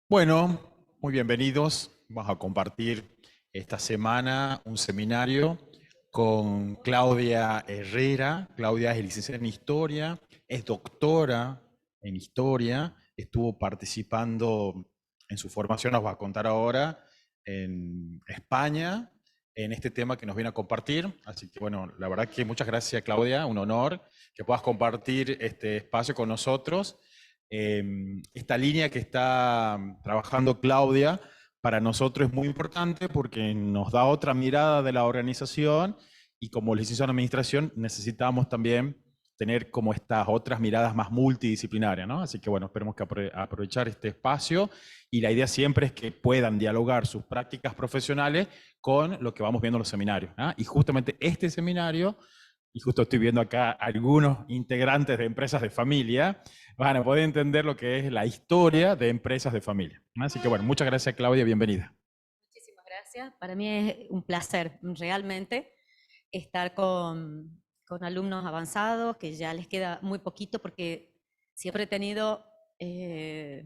Bueno, muy bienvenidos. Vamos a compartir esta semana un seminario con Claudia Herrera. Claudia es licenciada en Historia, es doctora en Historia, estuvo participando en su formación, nos va a contar ahora, en España, en este tema que nos viene a compartir. Así que bueno, la verdad que muchas gracias, Claudia, un honor que puedas compartir este espacio con nosotros. Esta línea que está trabajando Claudia para nosotros es muy importante porque nos da otra mirada de la organización y como licenciado en administración necesitamos también tener como estas otras miradas más multidisciplinarias, ¿no? Así que bueno, esperemos que aprovechar este espacio y la idea siempre es que puedan dialogar sus prácticas profesionales con lo que vamos viendo en los seminarios, ¿no? Y justamente este seminario, y justo estoy viendo acá algunos integrantes de empresas de familia, van a poder entender lo que es la historia de empresas de familia. Así que bueno, muchas gracias Claudia, bienvenida. Muchísimas gracias. Para mí es un placer realmente estar con alumnos avanzados, que ya les queda muy poquito porque siempre he tenido eh,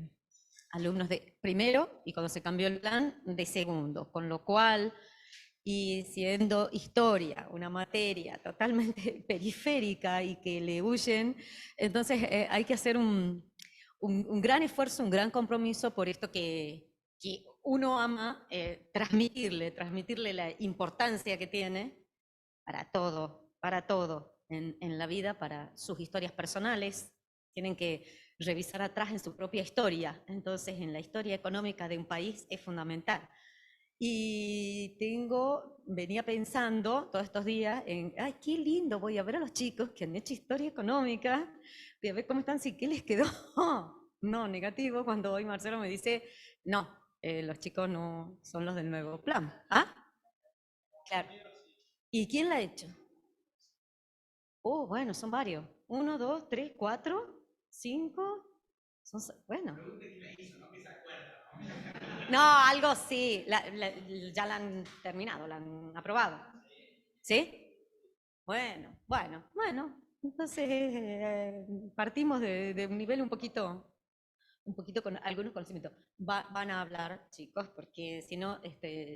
alumnos de primero y cuando se cambió el plan de segundo, con lo cual, y siendo historia una materia totalmente periférica y que le huyen, entonces hay que hacer un gran esfuerzo, un gran compromiso por esto que uno ama transmitirle la importancia que tiene para todo en la vida, para sus historias personales. Tienen que revisar atrás en su propia historia. Entonces, en la historia económica de un país es fundamental. Y venía pensando todos estos días en, ay, qué lindo, voy a ver a los chicos que han hecho historia económica, voy a ver cómo están, si qué les quedó. No, negativo, cuando hoy Marcelo me dice, no, los chicos no son los del nuevo plan. ¿Ah? Claro. ¿Y quién la ha hecho? Oh, bueno, son varios. Uno, dos, tres, cuatro, cinco. Bueno. No, algo sí. Ya la han terminado, la han aprobado. ¿Sí? Bueno. Entonces partimos de un nivel un poquito con algunos conocimientos. Van a hablar, chicos, porque si no,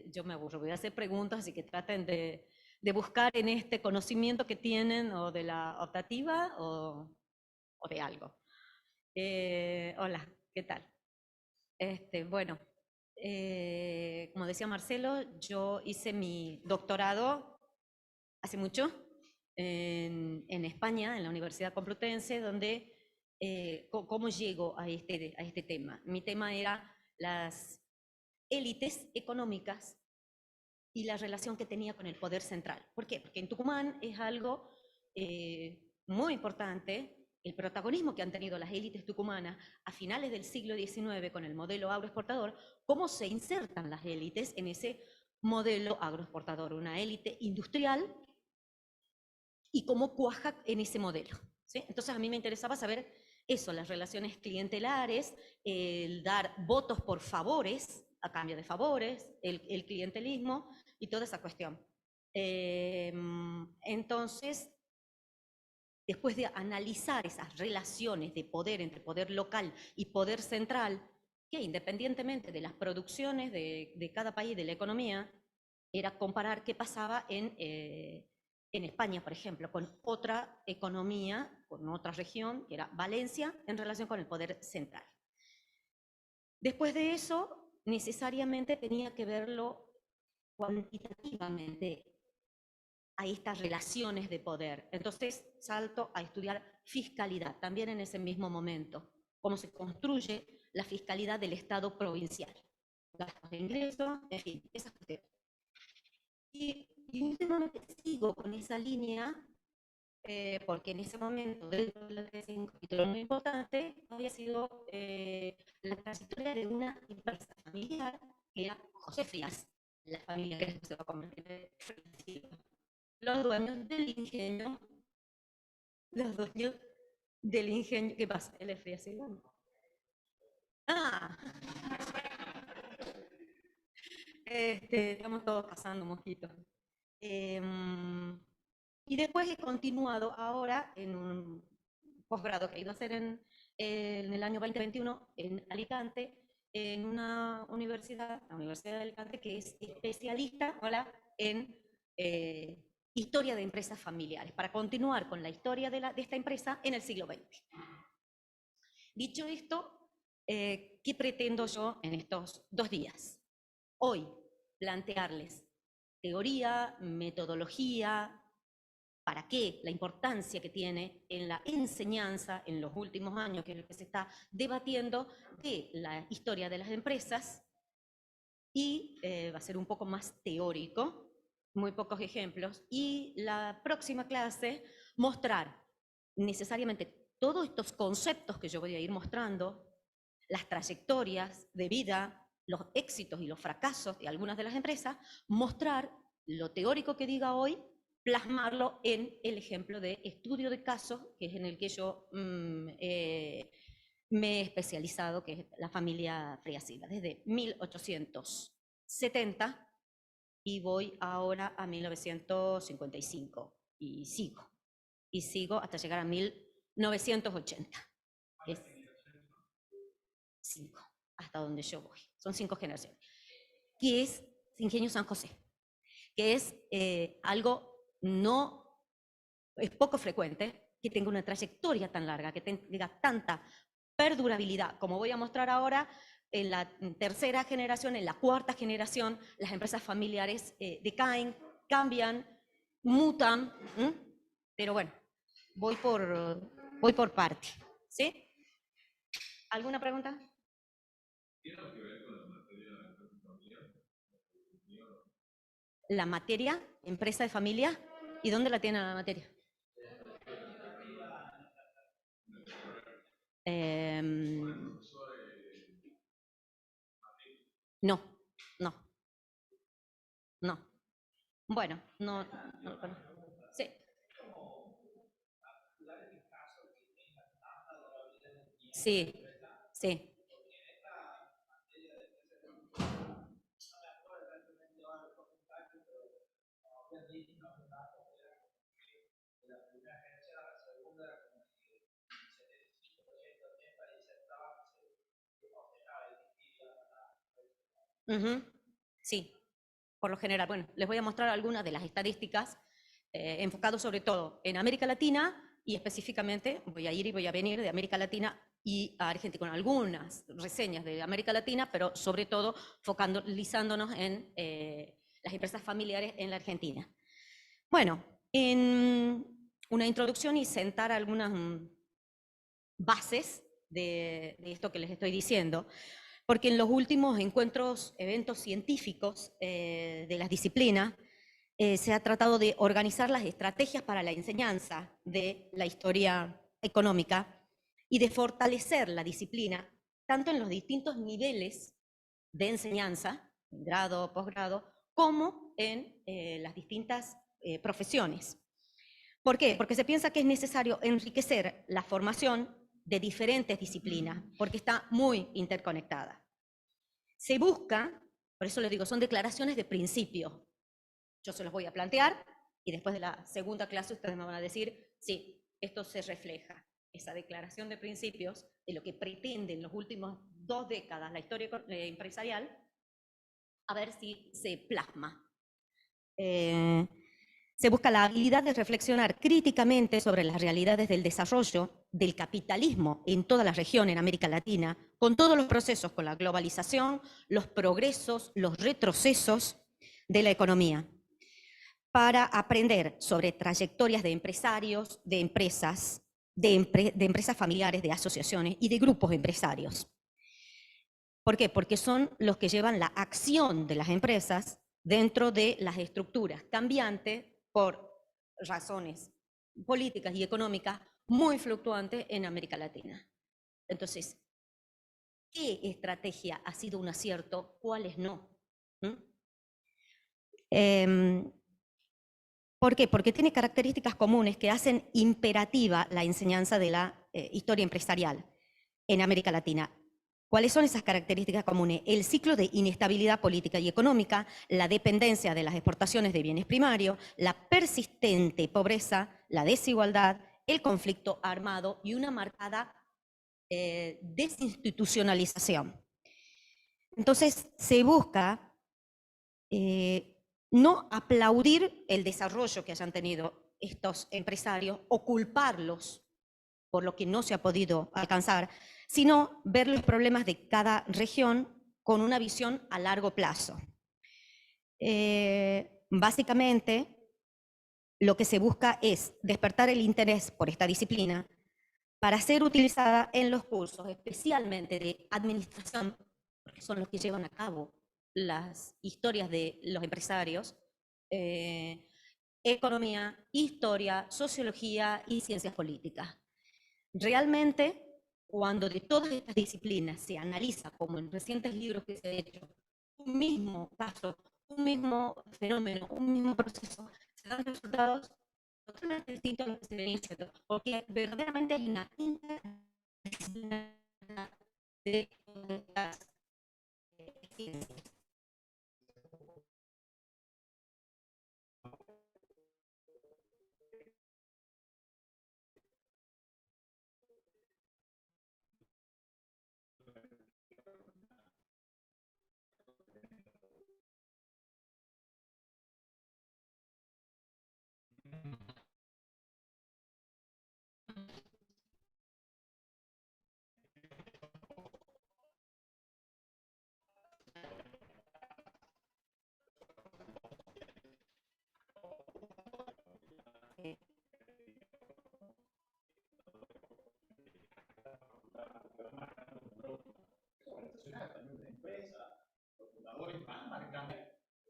yo me aburro. Voy a hacer preguntas, así que traten de buscar en este conocimiento que tienen o de la optativa o de algo. Hola, ¿qué tal? Bueno, como decía Marcelo, yo hice mi doctorado hace mucho en España, en la Universidad Complutense, donde, ¿cómo llego a este tema? Mi tema era las élites económicas y la relación que tenía con el poder central. ¿Por qué? Porque en Tucumán es algo muy importante el protagonismo que han tenido las élites tucumanas a finales del siglo XIX con el modelo agroexportador, cómo se insertan las élites en ese modelo agroexportador, una élite industrial y cómo cuaja en ese modelo. ¿Sí? Entonces a mí me interesaba saber eso, las relaciones clientelares, el dar votos por favores, a cambio de favores, el clientelismo y toda esa cuestión. Entonces, después de analizar esas relaciones de poder entre poder local y poder central, que independientemente de las producciones de cada país, de la economía, era comparar qué pasaba en España, por ejemplo, con otra economía, con otra región, que era Valencia, en relación con el poder central. Después de eso, necesariamente tenía que verlo cuantitativamente a estas relaciones de poder. Entonces salto a estudiar fiscalidad, también en ese mismo momento, cómo se construye la fiscalidad del Estado provincial. Gastos de ingresos, en fin, esas cuestiones. Y últimamente sigo con esa línea porque en ese momento, dentro de la tesis, un capítulo muy importante había sido la trayectoria de una empresa familiar que era José Frías, la familia que se va a convertir en Frías, los dueños del ingenio, los dueños del ingenio, ¿qué pasa? Él es Frías. Ah, estamos todos cazando mosquitos. Eh, y después he continuado ahora en un posgrado que he ido a hacer en el año 2021 en Alicante, en una universidad, la Universidad de Alicante, que es especialista en historia de empresas familiares, para continuar con la historia de esta empresa en el siglo XX. Dicho esto, ¿qué pretendo yo en estos 2 días? Hoy, plantearles teoría, metodología, para qué, la importancia que tiene en la enseñanza en los últimos años, que es lo que se está debatiendo, de la historia de las empresas, y va a ser un poco más teórico, muy pocos ejemplos, y la próxima clase mostrar necesariamente todos estos conceptos que yo voy a ir mostrando, las trayectorias de vida, los éxitos y los fracasos de algunas de las empresas, mostrar lo teórico que diga hoy, plasmarlo en el ejemplo de estudio de casos, que es en el que yo me he especializado, que es la familia Frías Silva, desde 1870 y voy ahora a 1955 y sigo hasta llegar a 1980. Es 5, hasta donde yo voy. Son 5 generaciones. Que es Ingenio San José, que es algo es poco frecuente que tenga una trayectoria tan larga, que tenga tanta perdurabilidad, como voy a mostrar ahora. En la tercera generación, en la cuarta generación, las empresas familiares decaen, cambian, mutan, pero bueno, voy por parte, ¿sí? ¿Alguna pregunta? ¿Tiene algo que ver con la materia de empresa de familia? ¿La materia, empresa de familia? ¿Y dónde la tiene la materia? No, no, no. Bueno, no lo conozco. Sí. Sí, sí. Sí, por lo general. Bueno, les voy a mostrar algunas de las estadísticas enfocadas sobre todo en América Latina y específicamente voy a ir y voy a venir de América Latina y a Argentina con algunas reseñas de América Latina, pero sobre todo focalizándonos en las empresas familiares en la Argentina. Bueno, en una introducción y sentar algunas bases de esto que les estoy diciendo, porque en los últimos eventos científicos de las disciplinas, se ha tratado de organizar las estrategias para la enseñanza de la historia económica y de fortalecer la disciplina, tanto en los distintos niveles de enseñanza, grado, posgrado, como en las distintas profesiones. ¿Por qué? Porque se piensa que es necesario enriquecer la formación de diferentes disciplinas, porque está muy interconectada. Se busca, por eso les digo, son declaraciones de principio. Yo se los voy a plantear y después de la segunda clase ustedes me van a decir, sí, esto se refleja, esa declaración de principios de lo que pretende en los últimos 2 décadas la historia empresarial, a ver si se plasma. Se busca la habilidad de reflexionar críticamente sobre las realidades del desarrollo del capitalismo en toda la región, en América Latina, con todos los procesos, con la globalización, los progresos, los retrocesos de la economía, para aprender sobre trayectorias de empresarios, de empresas, de empresas familiares, de asociaciones y de grupos empresarios. ¿Por qué? Porque son los que llevan la acción de las empresas dentro de las estructuras cambiantes por razones políticas y económicas muy fluctuantes en América Latina. Entonces, ¿qué estrategia ha sido un acierto? ¿Cuáles no? ¿Por qué? Porque tiene características comunes que hacen imperativa la enseñanza de la historia empresarial en América Latina. ¿Cuáles son esas características comunes? El ciclo de inestabilidad política y económica, la dependencia de las exportaciones de bienes primarios, la persistente pobreza, la desigualdad, el conflicto armado y una marcada desinstitucionalización. Entonces se busca no aplaudir el desarrollo que hayan tenido estos empresarios o culparlos por lo que no se ha podido alcanzar, sino ver los problemas de cada región con una visión a largo plazo. Básicamente, lo que se busca es despertar el interés por esta disciplina para ser utilizada en los cursos, especialmente de administración, porque son los que llevan a cabo las historias de los empresarios, economía, historia, sociología y ciencias políticas. Realmente, cuando de todas estas disciplinas se analiza, como en recientes libros que se han hecho, un mismo caso, un mismo fenómeno, un mismo proceso, se dan resultados totalmente distintos a los que se venía haciendo, porque verdaderamente hay una interdisciplinaridad de las ciencias.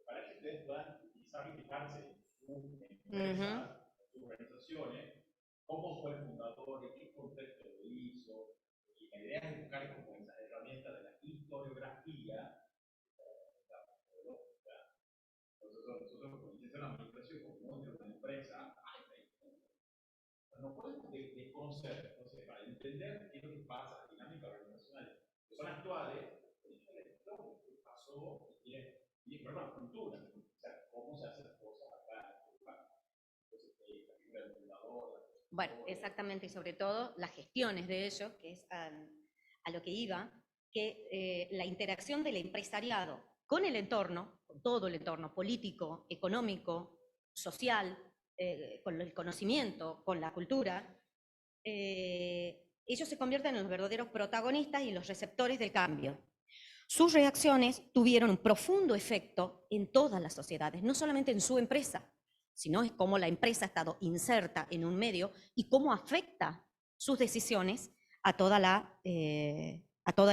Para que ustedes puedan utilizar y fijarse en sus empresas, sus organizaciones, cómo fue el fundador, en qué contexto lo hizo, y la idea es buscar como esas herramientas de la historiografía. Nosotros como hicimos una administración común de una empresa, no podemos desconocer, entonces, para entender qué es lo que pasa, la dinámica organizacional, que son actuales, lo que pasó y por la cultura, o sea, cómo se hacen las cosas acá. Entonces, la figura del fundador. Bueno, exactamente, y sobre todo las gestiones de ellos, que es a lo que iba, que la interacción del empresariado con el entorno, con todo el entorno político, económico, social, con el conocimiento, con la cultura, ellos se convierten en los verdaderos protagonistas y los receptores del cambio. Sus reacciones tuvieron un profundo efecto en todas las sociedades, no solamente en su empresa, sino es cómo la empresa ha estado inserta en un medio y cómo afecta sus decisiones a toda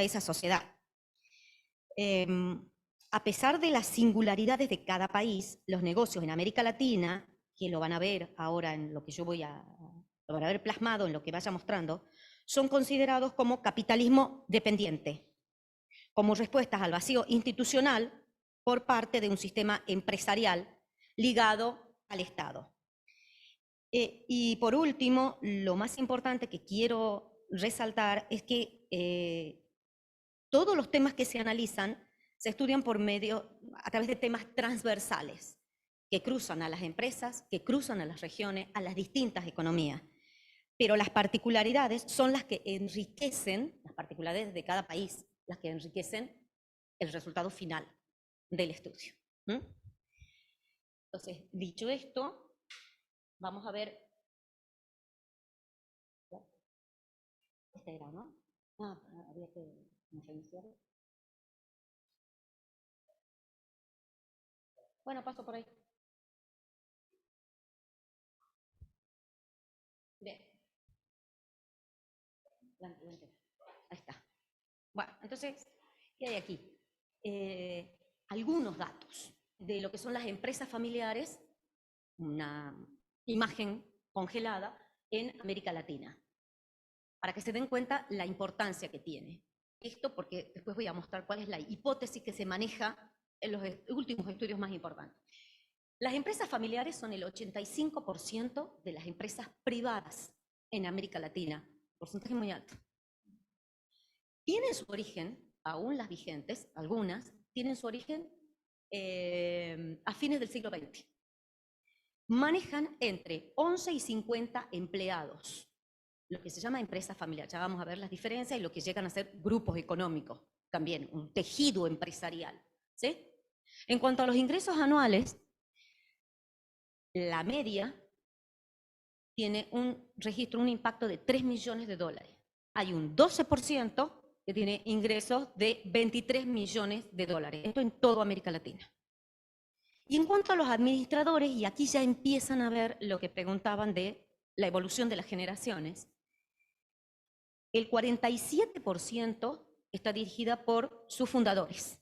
esa sociedad. A pesar de las singularidades de cada país, los negocios en América Latina, que lo van a ver ahora en lo que yo lo van a ver plasmado en lo que vaya mostrando, son considerados como capitalismo dependiente, como respuestas al vacío institucional por parte de un sistema empresarial ligado al Estado. Y por último, lo más importante que quiero resaltar es que todos los temas que se analizan se estudian a través de temas transversales, que cruzan a las empresas, que cruzan a las regiones, a las distintas economías. Pero las particularidades son las que enriquecen, las particularidades de cada país, las que enriquecen el resultado final del estudio. Entonces, dicho esto, vamos a ver. Este era, ¿no? Había que reiniciar. Bueno, paso por ahí. Bien. Ahí está. Bueno, entonces, ¿qué hay aquí? Algunos datos de lo que son las empresas familiares, una imagen congelada en América Latina, para que se den cuenta la importancia que tiene. Esto porque después voy a mostrar cuál es la hipótesis que se maneja en los últimos estudios más importantes. Las empresas familiares son el 85% de las empresas privadas en América Latina, porcentaje muy alto. Tienen su origen, aún las vigentes, algunas, tienen su origen a fines del siglo XX. Manejan entre 11 y 50 empleados, lo que se llama empresa familiar. Ya vamos a ver las diferencias y lo que llegan a ser grupos económicos. también un tejido empresarial, ¿sí? En cuanto a los ingresos anuales, la media tiene un registro, un impacto de 3 millones de dólares. Hay un 12% que tiene ingresos de 23 millones de dólares. Esto en toda América Latina. Y en cuanto a los administradores, y aquí ya empiezan a ver lo que preguntaban de la evolución de las generaciones, el 47% está dirigida por sus fundadores.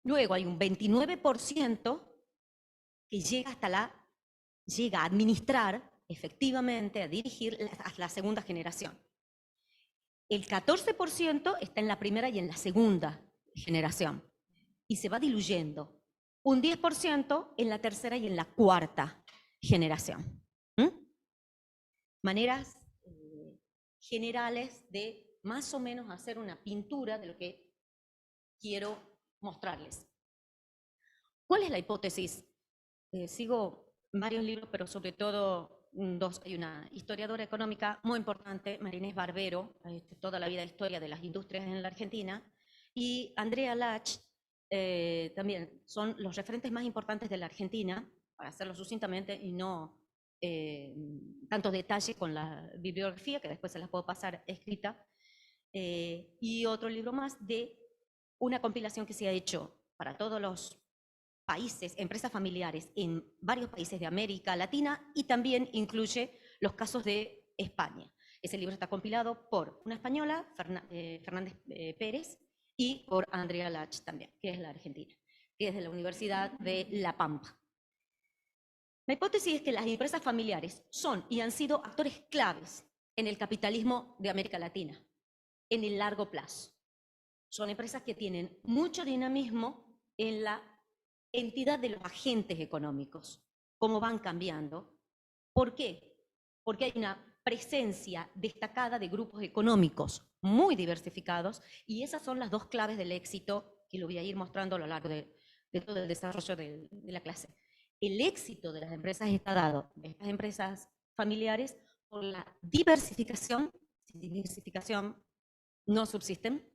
Luego hay un 29% que llega a administrar efectivamente, a dirigir a la segunda generación. El 14% está en la primera y en la segunda generación y se va diluyendo. Un 10% en la tercera y en la cuarta generación. Maneras generales de más o menos hacer una pintura de lo que quiero mostrarles. ¿Cuál es la hipótesis? Sigo varios libros, pero sobre todo dos. Hay una historiadora económica muy importante, María Inés Barbero, toda la vida de historia de las industrias en la Argentina, y Andrea Lach, también son los referentes más importantes de la Argentina, para hacerlo sucintamente y no tanto detalle con la bibliografía, que después se las puedo pasar escrita, y otro libro más de una compilación que se ha hecho para todos los países, empresas familiares en varios países de América Latina y también incluye los casos de España. Ese libro está compilado por una española, Fernández Pérez, y por Andrea Lach también, que es la argentina, que es de la Universidad de La Pampa. La hipótesis es que las empresas familiares son y han sido actores claves en el capitalismo de América Latina, en el largo plazo. Son empresas que tienen mucho dinamismo en la entidad de los agentes económicos, cómo van cambiando. ¿Por qué? Porque hay una presencia destacada de grupos económicos muy diversificados y esas son las dos claves del éxito que lo voy a ir mostrando a lo largo de todo el desarrollo de la clase. El éxito de las empresas está dado, de estas empresas familiares, por la diversificación. Sin diversificación no subsisten,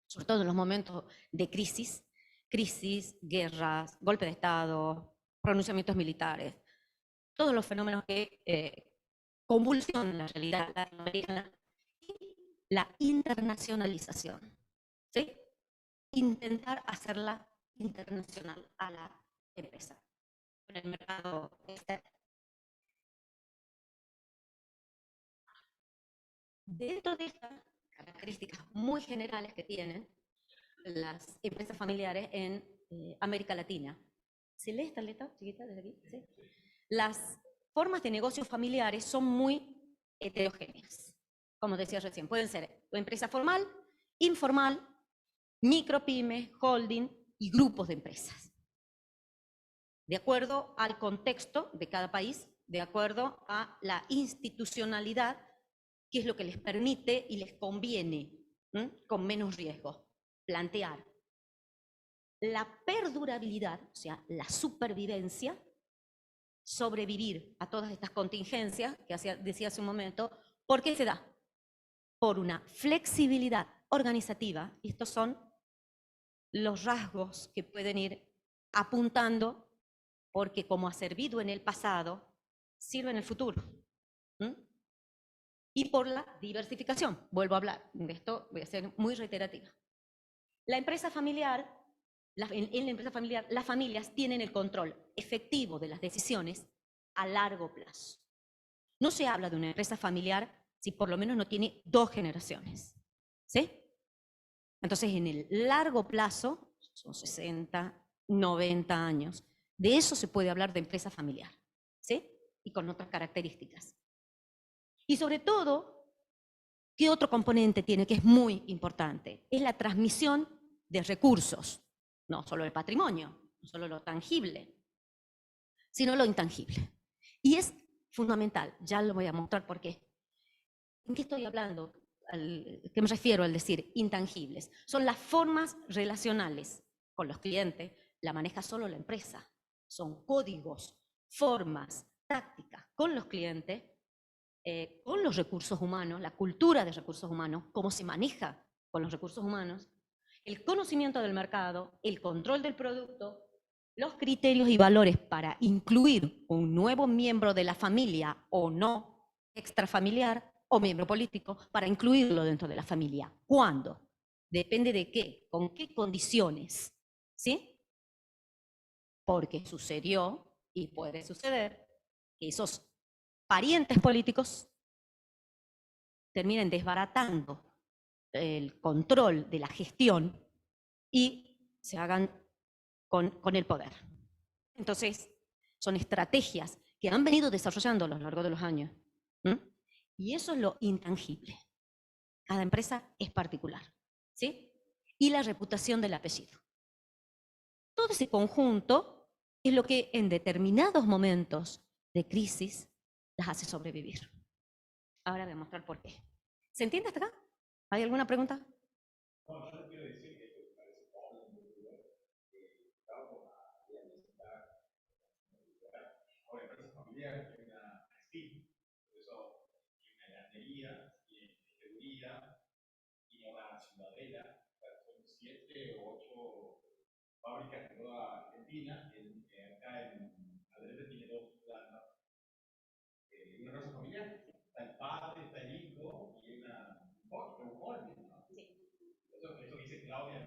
sobre todo en los momentos de crisis, guerras, golpe de Estado, pronunciamientos militares, todos los fenómenos que convulsionan la realidad latinoamericana, y la internacionalización, ¿sí? Intentar hacerla internacional a la empresa en el mercado externo. Dentro de estas características muy generales que tienen las empresas familiares en América Latina. ¿Se lee esta letra chiquita desde aquí? ¿Sí? Las formas de negocios familiares son muy heterogéneas. Como decía recién, pueden ser empresa formal, informal, micropymes, holding y grupos de empresas. De acuerdo al contexto de cada país, de acuerdo a la institucionalidad, que es lo que les permite y les conviene, con menos riesgo, plantear la perdurabilidad, o sea, la supervivencia, sobrevivir a todas estas contingencias que decía hace un momento. ¿Por qué se da? Por una flexibilidad organizativa, y estos son los rasgos que pueden ir apuntando, porque como ha servido en el pasado, sirve en el futuro. Y por la diversificación, vuelvo a hablar de esto, voy a ser muy reiterativa. La empresa familiar, en la empresa familiar, las familias tienen el control efectivo de las decisiones a largo plazo. No se habla de una empresa familiar si por lo menos no tiene 2 generaciones, ¿sí? Entonces, en el largo plazo, son 60, 90 años, de eso se puede hablar de empresa familiar, ¿sí? Y con otras características. Y sobre todo, ¿qué otro componente tiene que es muy importante? Es la transmisión de recursos, no solo el patrimonio, no solo lo tangible, sino lo intangible. Y es fundamental, ya lo voy a mostrar por qué. ¿En qué estoy hablando? ¿Qué me refiero al decir intangibles? Son las formas relacionales con los clientes, la maneja solo la empresa. Son códigos, formas, tácticas con los clientes con los recursos humanos, la cultura de recursos humanos, cómo se maneja con los recursos humanos, el conocimiento del mercado, el control del producto, los criterios y valores para incluir un nuevo miembro de la familia o no, extrafamiliar o miembro político, para incluirlo dentro de la familia. ¿Cuándo? Depende de qué, con qué condiciones, ¿sí? Porque sucedió y puede suceder que esos parientes políticos terminen desbaratando el control de la gestión y se hagan con el poder. Entonces, son estrategias que han venido desarrollando a lo largo de los años. Y eso es lo intangible. Cada empresa es particular, ¿sí? Y la reputación del apellido. Todo ese conjunto es lo que en determinados momentos de crisis las hace sobrevivir. Ahora voy a mostrar por qué. ¿Se entiende hasta acá? ¿Hay alguna pregunta? No, yo quiero decir que esto me parece pobre, ahora, empresas familiares tienen una estilo, por eso tiene una ganadería, tiene teoría, tiene una ciudadela, son 7 o 8 fábricas en toda Argentina, acá en Adrede tiene 2 plantas, una empresa familiar, está el padre, está el hijo y un holding, ¿no? Sí. Eso que dice Claudia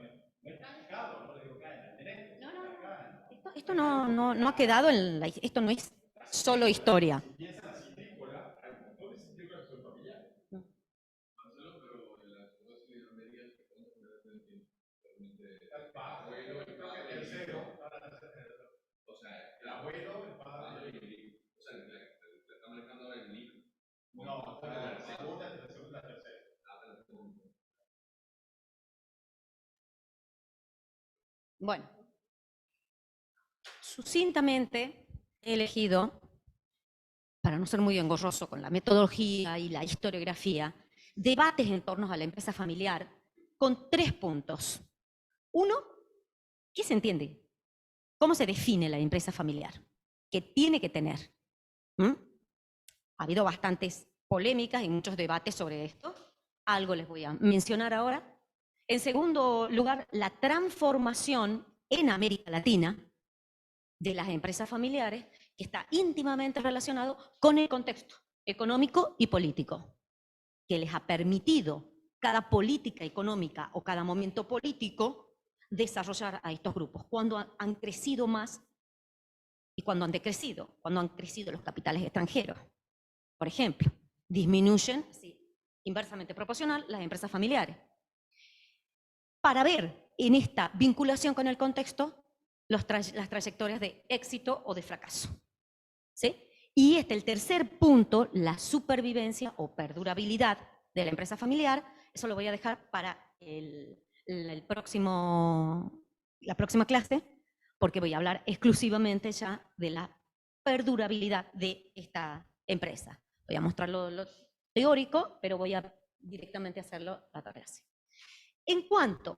no está fijado, no le digo acá en Almirante. No. Esto no ha quedado en la, esto no es solo historia. Si piensan así, Nicola, hay un montón de científicos que son familiares. Marcelo, pero en las cosas que no me digas que podemos poner el abuelo, el padre, el tercero. O sea, el abuelo, el padre y el hijo. O sea, le está manejando el hijo. No, la segunda, la tercera. Bueno, sucintamente he elegido, para no ser muy engorroso con la metodología y la historiografía, debates en torno a la empresa familiar con 3 puntos. Uno, ¿qué se entiende? ¿Cómo se define la empresa familiar? ¿Qué tiene que tener? Ha habido bastantes polémicas y muchos debates sobre esto. Algo les voy a mencionar ahora. En segundo lugar, la transformación en América Latina de las empresas familiares, que está íntimamente relacionado con el contexto económico y político, que les ha permitido cada política económica o cada momento político desarrollar a estos grupos, cuando han crecido más y cuando han decrecido, cuando han crecido los capitales extranjeros. Por ejemplo, disminuyen, sí, inversamente proporcional, las empresas familiares. Para ver en esta vinculación con el contexto las trayectorias de éxito o de fracaso. ¿Sí? Y el tercer punto, la supervivencia o perdurabilidad de la empresa familiar, eso lo voy a dejar para la próxima clase, porque voy a hablar exclusivamente ya de la perdurabilidad de esta empresa. Voy a mostrar lo teórico, pero voy a directamente hacerlo a la clase. En cuanto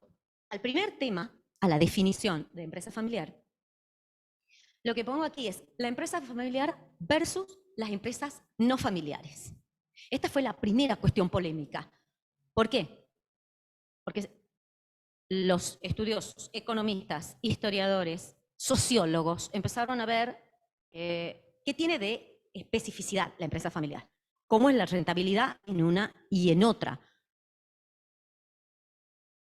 al primer tema, a la definición de empresa familiar, lo que pongo aquí es la empresa familiar versus las empresas no familiares. Esta fue la primera cuestión polémica. ¿Por qué? Porque los estudiosos, economistas, historiadores, sociólogos empezaron a ver qué tiene de especificidad la empresa familiar, cómo es la rentabilidad en una y en otra.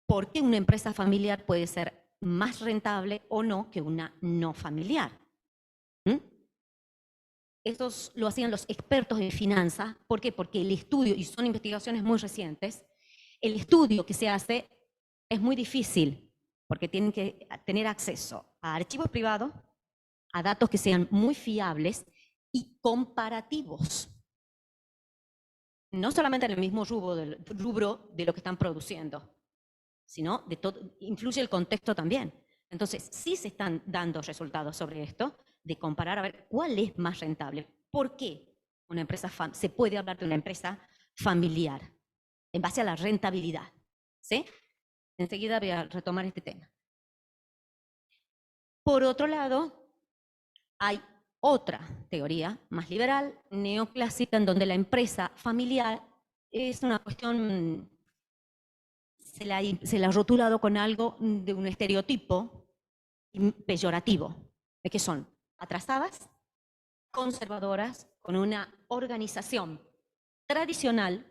¿Por qué una empresa familiar puede ser más rentable o no que una no familiar? Estos lo hacían los expertos en finanzas. ¿Por qué? Porque el estudio, y son investigaciones muy recientes, el estudio que se hace es muy difícil, porque tienen que tener acceso a archivos privados, a datos que sean muy fiables y comparativos. No solamente en el mismo rubro de lo que están produciendo, sino de todo, influye el contexto también. Entonces, sí se están dando resultados sobre esto, de comparar a ver cuál es más rentable. ¿Por qué una empresa se puede hablar de una empresa familiar? En base a la rentabilidad. ¿Sí? Enseguida voy a retomar este tema. Por otro lado, hay otra teoría más liberal, neoclásica, en donde la empresa familiar es una cuestión, se la ha rotulado con algo de un estereotipo peyorativo, de que son atrasadas, conservadoras, con una organización tradicional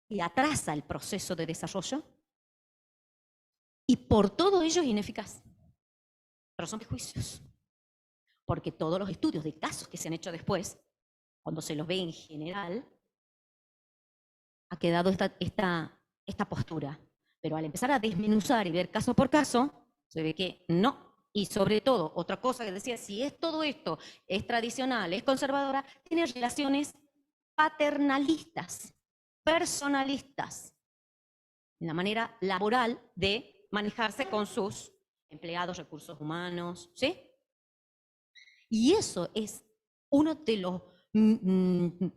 que atrasa el proceso de desarrollo y por todo ello es ineficaz. Pero son prejuicios, porque todos los estudios de casos que se han hecho después, cuando se los ve en general, ha quedado esta postura. Pero al empezar a desmenuzar y ver caso por caso, se ve que no. Y sobre todo, otra cosa que decía, si es todo esto, es tradicional, es conservadora, tiene relaciones paternalistas, personalistas, en la manera laboral de manejarse con sus empleados, recursos humanos, ¿sí? Y eso es uno de los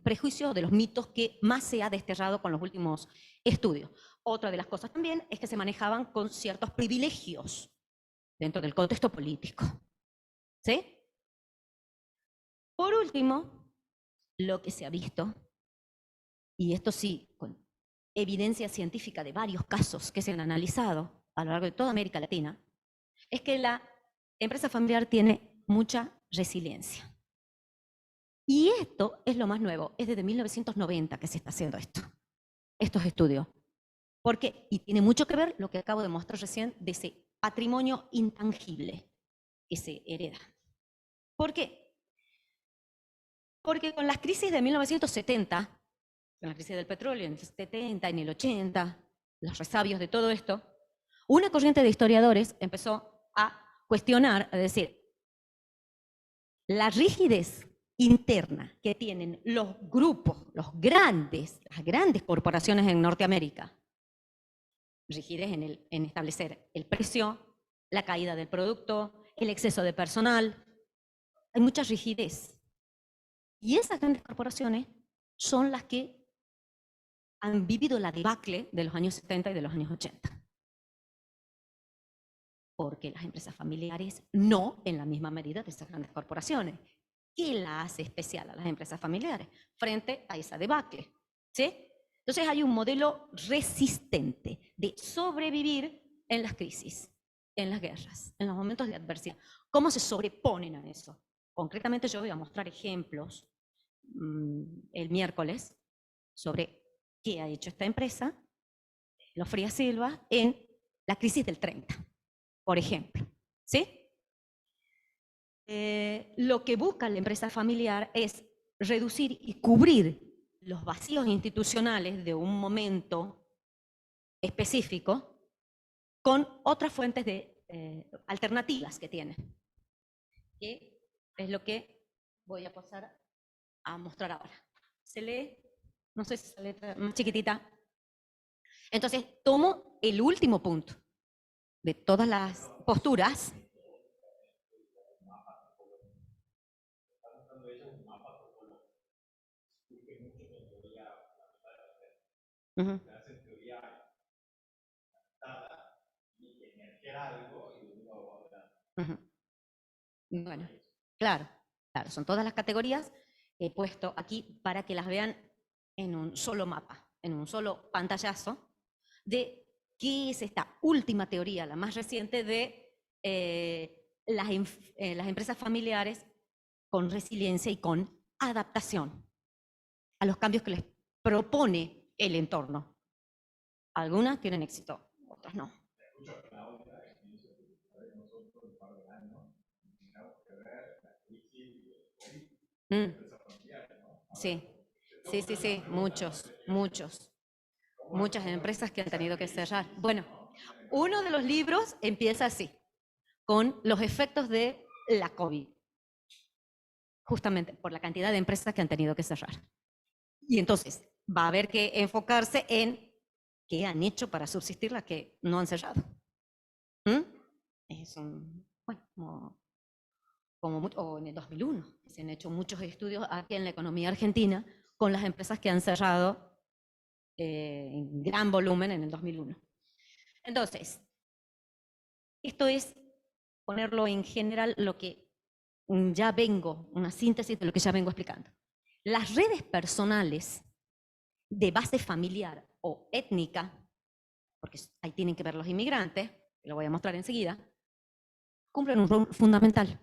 prejuicios, de los mitos que más se ha desterrado con los últimos estudios. Otra de las cosas también es que se manejaban con ciertos privilegios dentro del contexto político, ¿sí? Por último, lo que se ha visto, y esto sí, con evidencia científica de varios casos que se han analizado a lo largo de toda América Latina, es que la empresa familiar tiene mucha resiliencia. Y esto es lo más nuevo, es desde 1990 que se está haciendo estos estudios. ¿Por qué? Y tiene mucho que ver lo que acabo de mostrar recién de ese patrimonio intangible que se hereda. ¿Por qué? Porque con las crisis de 1970, con la crisis del petróleo en el 70, en el 80, los resabios de todo esto, una corriente de historiadores empezó a cuestionar, a decir, la rigidez interna que tienen los grupos, las grandes corporaciones en Norteamérica, rigidez en establecer el precio, la caída del producto, el exceso de personal, hay mucha rigidez. Y esas grandes corporaciones son las que han vivido la debacle de los años 70 y de los años 80. Porque las empresas familiares no en la misma medida de esas grandes corporaciones. ¿Qué la hace especial a las empresas familiares frente a esa debacle? ¿Sí? Entonces hay un modelo resistente de sobrevivir en las crisis, en las guerras, en los momentos de adversidad. ¿Cómo se sobreponen a eso? Concretamente yo voy a mostrar ejemplos el miércoles sobre qué ha hecho esta empresa, Los Frías Silva, en la crisis del 30, por ejemplo. ¿Sí? Lo que busca la empresa familiar es reducir y cubrir los vacíos institucionales de un momento específico con otras fuentes de alternativas que tiene. Que es lo que voy a pasar a mostrar ahora. ¿Se lee? No sé si se lee más chiquitita. Entonces, tomo el último punto de todas las posturas. Uh-huh. Uh-huh. Bueno, claro, son todas las categorías que he puesto aquí para que las vean en un solo mapa, en un solo pantallazo, de qué es esta última teoría, la más reciente, de las empresas familiares con resiliencia y con adaptación a los cambios que les propone el entorno. Algunas tienen éxito, otras no. Sí, muchas empresas que han tenido que cerrar. Bueno, uno de los libros empieza así, con los efectos de la COVID, justamente por la cantidad de empresas que han tenido que cerrar. Y entonces va a haber que enfocarse en qué han hecho para subsistir las que no han cerrado. Es bueno, o en el 2001, se han hecho muchos estudios aquí en la economía argentina con las empresas que han cerrado en gran volumen en el 2001. Entonces, esto es ponerlo en general lo que una síntesis de lo que ya vengo explicando. Las redes personales de base familiar o étnica, porque ahí tienen que ver los inmigrantes, lo voy a mostrar enseguida, cumplen un rol fundamental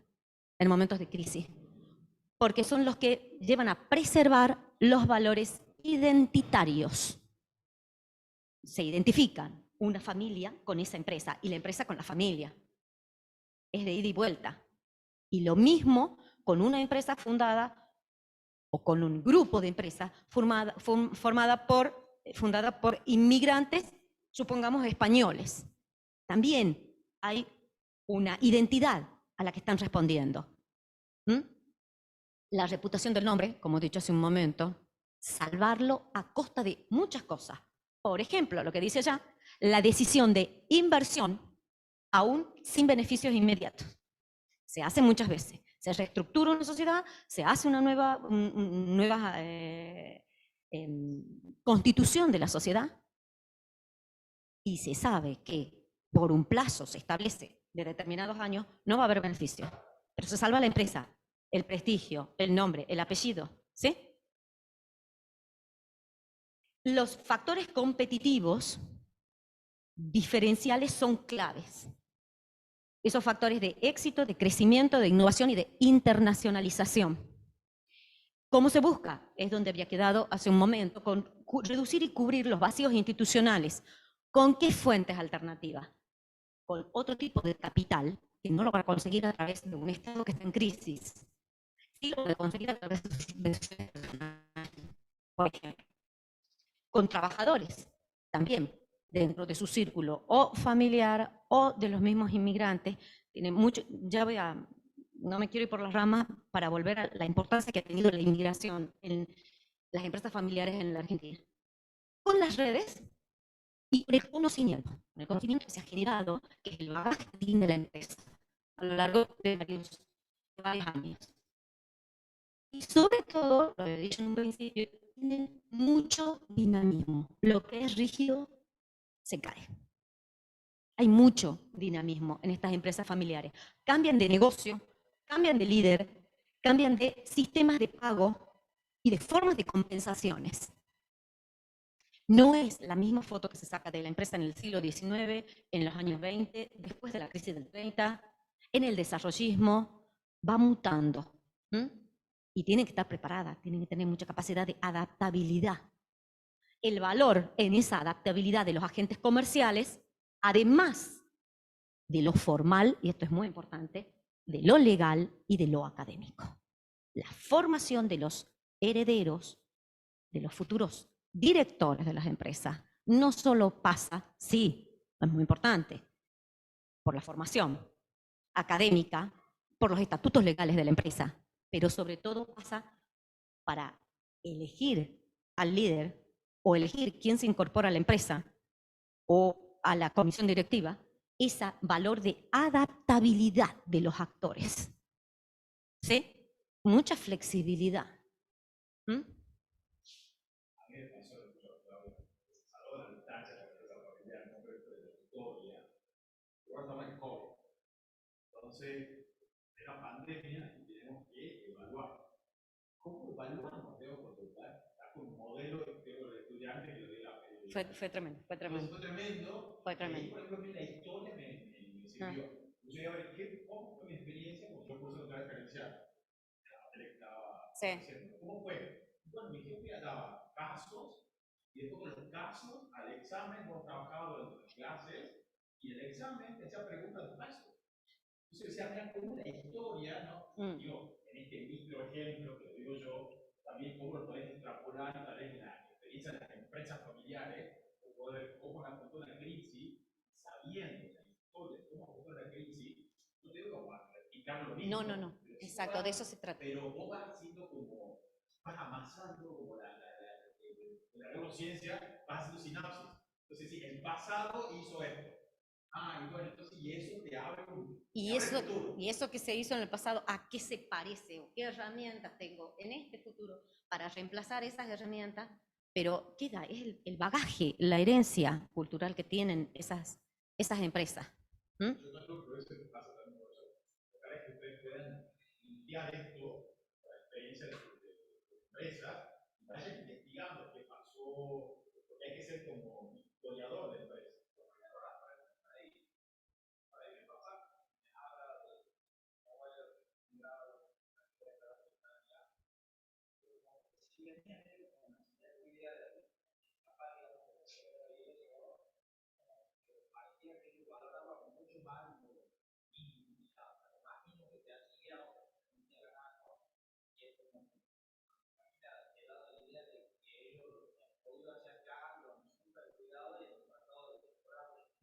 en momentos de crisis, porque son los que llevan a preservar los valores identitarios. Se identifican una familia con esa empresa y la empresa con la familia. Es de ida y vuelta. Y lo mismo con una empresa fundada o con un grupo de empresas fundada por inmigrantes, supongamos españoles. También hay una identidad a la que están respondiendo. La reputación del nombre, como he dicho hace un momento, salvarlo a costa de muchas cosas. Por ejemplo, lo que dice allá, la decisión de inversión aún sin beneficios inmediatos. Se hace muchas veces. Se reestructura una sociedad, se hace una nueva constitución de la sociedad y se sabe que por un plazo se establece de determinados años, no va a haber beneficio. Pero se salva la empresa, el prestigio, el nombre, el apellido, ¿sí? Los factores competitivos diferenciales son claves. Esos factores de éxito, de crecimiento, de innovación y de internacionalización. ¿Cómo se busca? Es donde había quedado hace un momento, con reducir y cubrir los vacíos institucionales. ¿Con qué fuentes alternativas? Con otro tipo de capital que no lo va a conseguir a través de un Estado que está en crisis. Sí lo va a conseguir a través de sus por ejemplo. Con trabajadores, también, dentro de su círculo o familiar o de los mismos inmigrantes. Tiene mucho, no me quiero ir por las ramas para volver a la importancia que ha tenido la inmigración en las empresas familiares en la Argentina. Con las redes y con el conocimiento que se ha generado, que es el bagaje que tiene la empresa a lo largo de varios años. Y sobre todo, lo he dicho en un principio, tienen mucho dinamismo. Lo que es rígido se cae. Hay mucho dinamismo en estas empresas familiares. Cambian de negocio, cambian de líder, cambian de sistemas de pago y de formas de compensaciones. No es la misma foto que se saca de la empresa en el siglo XIX, en los años 20, después de la crisis del 30, en el desarrollismo, va mutando. Y tienen que estar preparadas, tienen que tener mucha capacidad de adaptabilidad. El valor en esa adaptabilidad de los agentes comerciales, además de lo formal, y esto es muy importante, de lo legal y de lo académico. La formación de los herederos, de los futuros directores de las empresas, no solo pasa, sí, es muy importante, por la formación académica, por los estatutos legales de la empresa, pero sobre todo pasa para elegir al líder o elegir quién se incorpora a la empresa o a la comisión directiva, ese valor de adaptabilidad de los actores. ¿Sí? Mucha flexibilidad. Entonces, de la pandemia y tenemos que evaluar. ¿Cómo evaluamos? Porque está con un modelo de estudiante que lo diga. Fue tremendo, fue tremendo. Fue tremendo. Fue tremendo. Por ejemplo, la historia me sirvió. Yo a ver, ¿cómo fue mi experiencia? Porque yo puse otra referencia. Sí. ¿Cómo fue? Bueno, mi jefe daba casos y después con los casos al examen hemos trabajado durante las clases y el examen te hacía preguntas de casos. Entonces decía, mira, como una historia, ¿no? Digo, en este micro ejemplo que lo digo yo, también cómo lo podés extrapolar tal vez en la experiencia de las empresas familiares, o poder cómo afrontó una crisis, sabiendo la historia de cómo afrontó la crisis, no te digo para practicar lo mismo. No. Exacto, de eso se trata. Pero vos vas haciendo como, vas amasando como la neurociencia, vas haciendo sinapsis. Entonces, sí, el pasado hizo esto. Y bueno, entonces, y eso te abre un... Y eso que se hizo en el pasado, ¿a qué se parece? ¿O qué herramientas tengo en este futuro para reemplazar esas herramientas? Pero queda, es el bagaje, la herencia cultural que tienen esas empresas. Yo creo que eso pasa también por eso. Ojalá que ustedes puedan día de esto, la experiencia de empresa, vayan investigando qué pasó, porque hay que ser como historiador de empresa.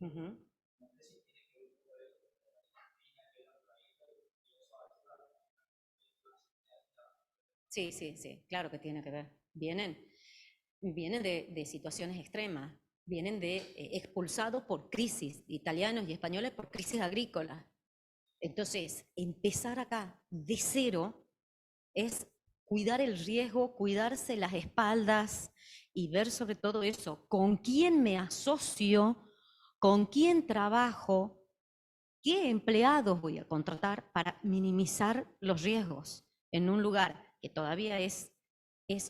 Ujú. Sí, sí, sí, claro que tiene que ver. Vienen de situaciones extremas, vienen de expulsados por crisis, italianos y españoles por crisis agrícolas. Entonces, empezar acá de cero es cuidar el riesgo, cuidarse las espaldas y ver sobre todo eso, con quién me asocio, con quién trabajo, qué empleados voy a contratar para minimizar los riesgos en un lugar que todavía es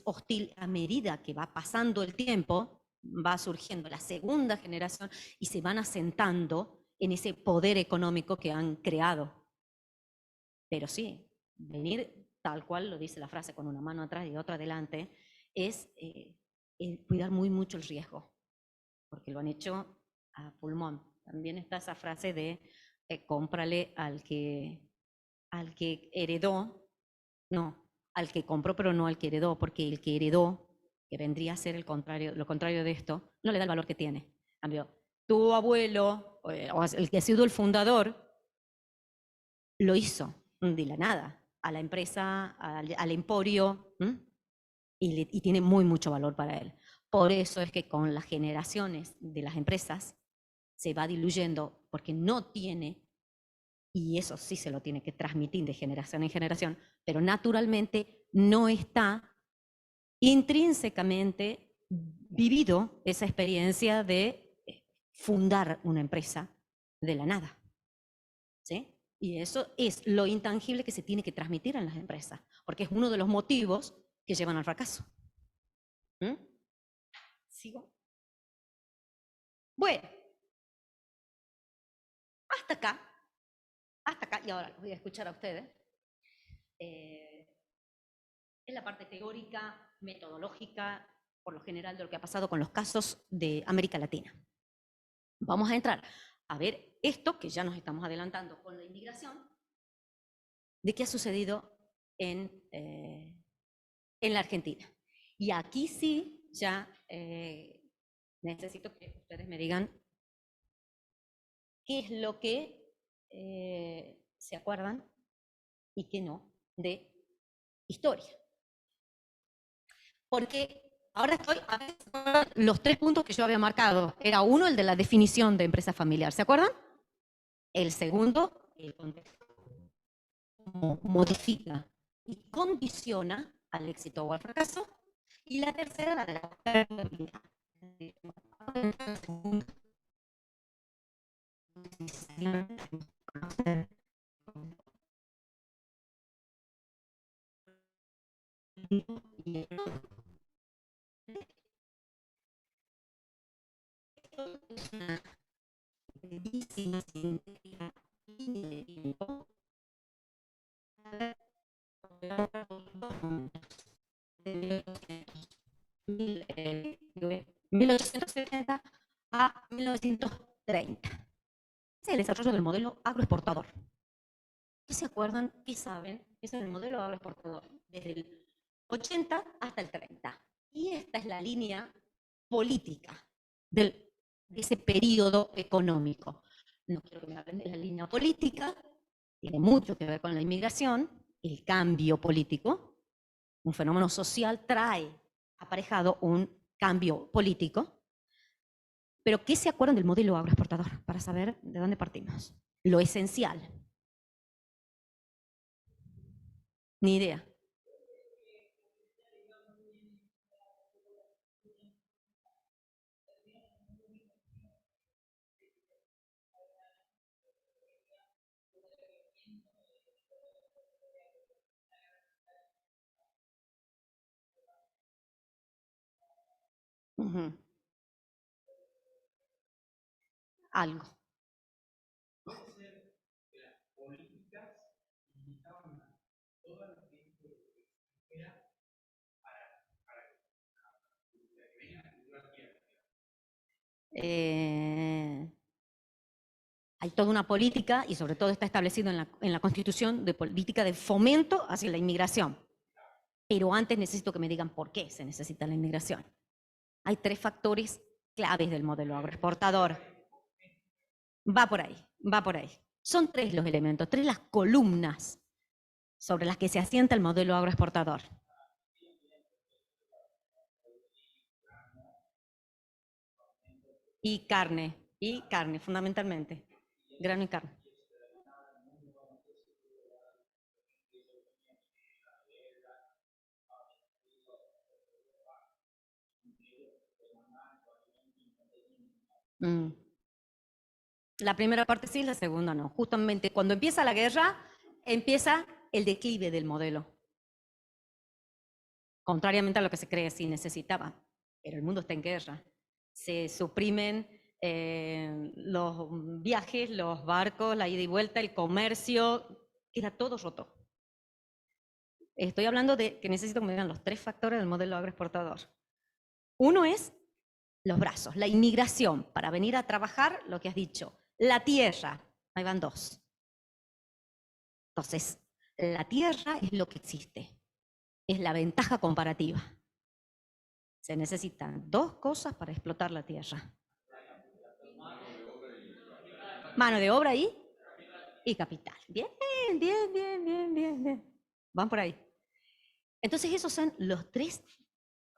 hostil. A medida que va pasando el tiempo, va surgiendo la segunda generación y se van asentando en ese poder económico que han creado. Pero sí, venir tal cual lo dice la frase, con una mano atrás y otra adelante, es cuidar muy mucho el riesgo, porque lo han hecho a pulmón. También está esa frase de cómprale al que heredó, no, al que compró, pero no al que heredó, porque el que heredó, que vendría a ser el contrario, lo contrario de esto, no le da el valor que tiene. En cambio, tu abuelo, o el que ha sido el fundador, lo hizo de la nada, a la empresa, al emporio, y tiene muy mucho valor para él. Por eso es que con las generaciones de las empresas se va diluyendo, porque no tiene, y eso sí se lo tiene que transmitir de generación en generación, pero naturalmente no está intrínsecamente vivido esa experiencia de fundar una empresa de la nada. ¿Sí? Y eso es lo intangible que se tiene que transmitir en las empresas, porque es uno de los motivos que llevan al fracaso. ¿Sigo? Bueno, hasta acá, y ahora los voy a escuchar a ustedes. Es la parte teórica, metodológica, por lo general, de lo que ha pasado con los casos de América Latina. Vamos a entrar a ver esto, que ya nos estamos adelantando con la inmigración, de qué ha sucedido en la Argentina. Y aquí sí, ya necesito que ustedes me digan qué es lo que se acuerdan y qué no de historia. Porque ahora estoy a ver los 3 puntos que yo había marcado. Era uno, el de la definición de empresa familiar, ¿se acuerdan? El segundo, el contexto modifica y condiciona al éxito o al fracaso. Y la tercera, la de la perdurabilidad. Es una brevísima sintética línea de tiempo de 1870 a 1930. Es el desarrollo del modelo agroexportador. ¿Qué se acuerdan? ¿Qué saben? ¿Qué es el modelo agroexportador? Desde el 80 hasta el 30. Y esta es la línea política de ese periodo económico. No quiero que me hablen de la línea política, tiene mucho que ver con la inmigración, el cambio político. Un fenómeno social trae aparejado un cambio político. Pero ¿qué se acuerdan del modelo agroexportador? Para saber de dónde partimos. Lo esencial. Ni idea. Ujú. Algo. Hay toda una política, y sobre todo está establecido en la Constitución, de política de fomento hacia la inmigración. Pero antes necesito que me digan por qué se necesita la inmigración. Hay 3 factores claves del modelo agroexportador. Va por ahí, va por ahí. Son 3 los elementos, 3 las columnas sobre las que se asienta el modelo agroexportador. Y carne, fundamentalmente. Grano y carne. Mm. La primera parte sí, la segunda no. Justamente cuando empieza la guerra, empieza el declive del modelo. Contrariamente a lo que se cree, sí necesitaba. Pero el mundo está en guerra. Se suprimen los viajes, los barcos, la ida y vuelta, el comercio, queda todo roto. Estoy hablando de que necesito que me digan los 3 factores del modelo agroexportador. Uno es los brazos, la inmigración, para venir a trabajar, lo que has dicho. La tierra, ahí van 2. Entonces, la tierra es lo que existe, es la ventaja comparativa. Se necesitan 2 cosas para explotar la tierra. Mano de obra y capital. Bien, bien, bien, bien, bien, bien. Van por ahí. Entonces, esos son los 3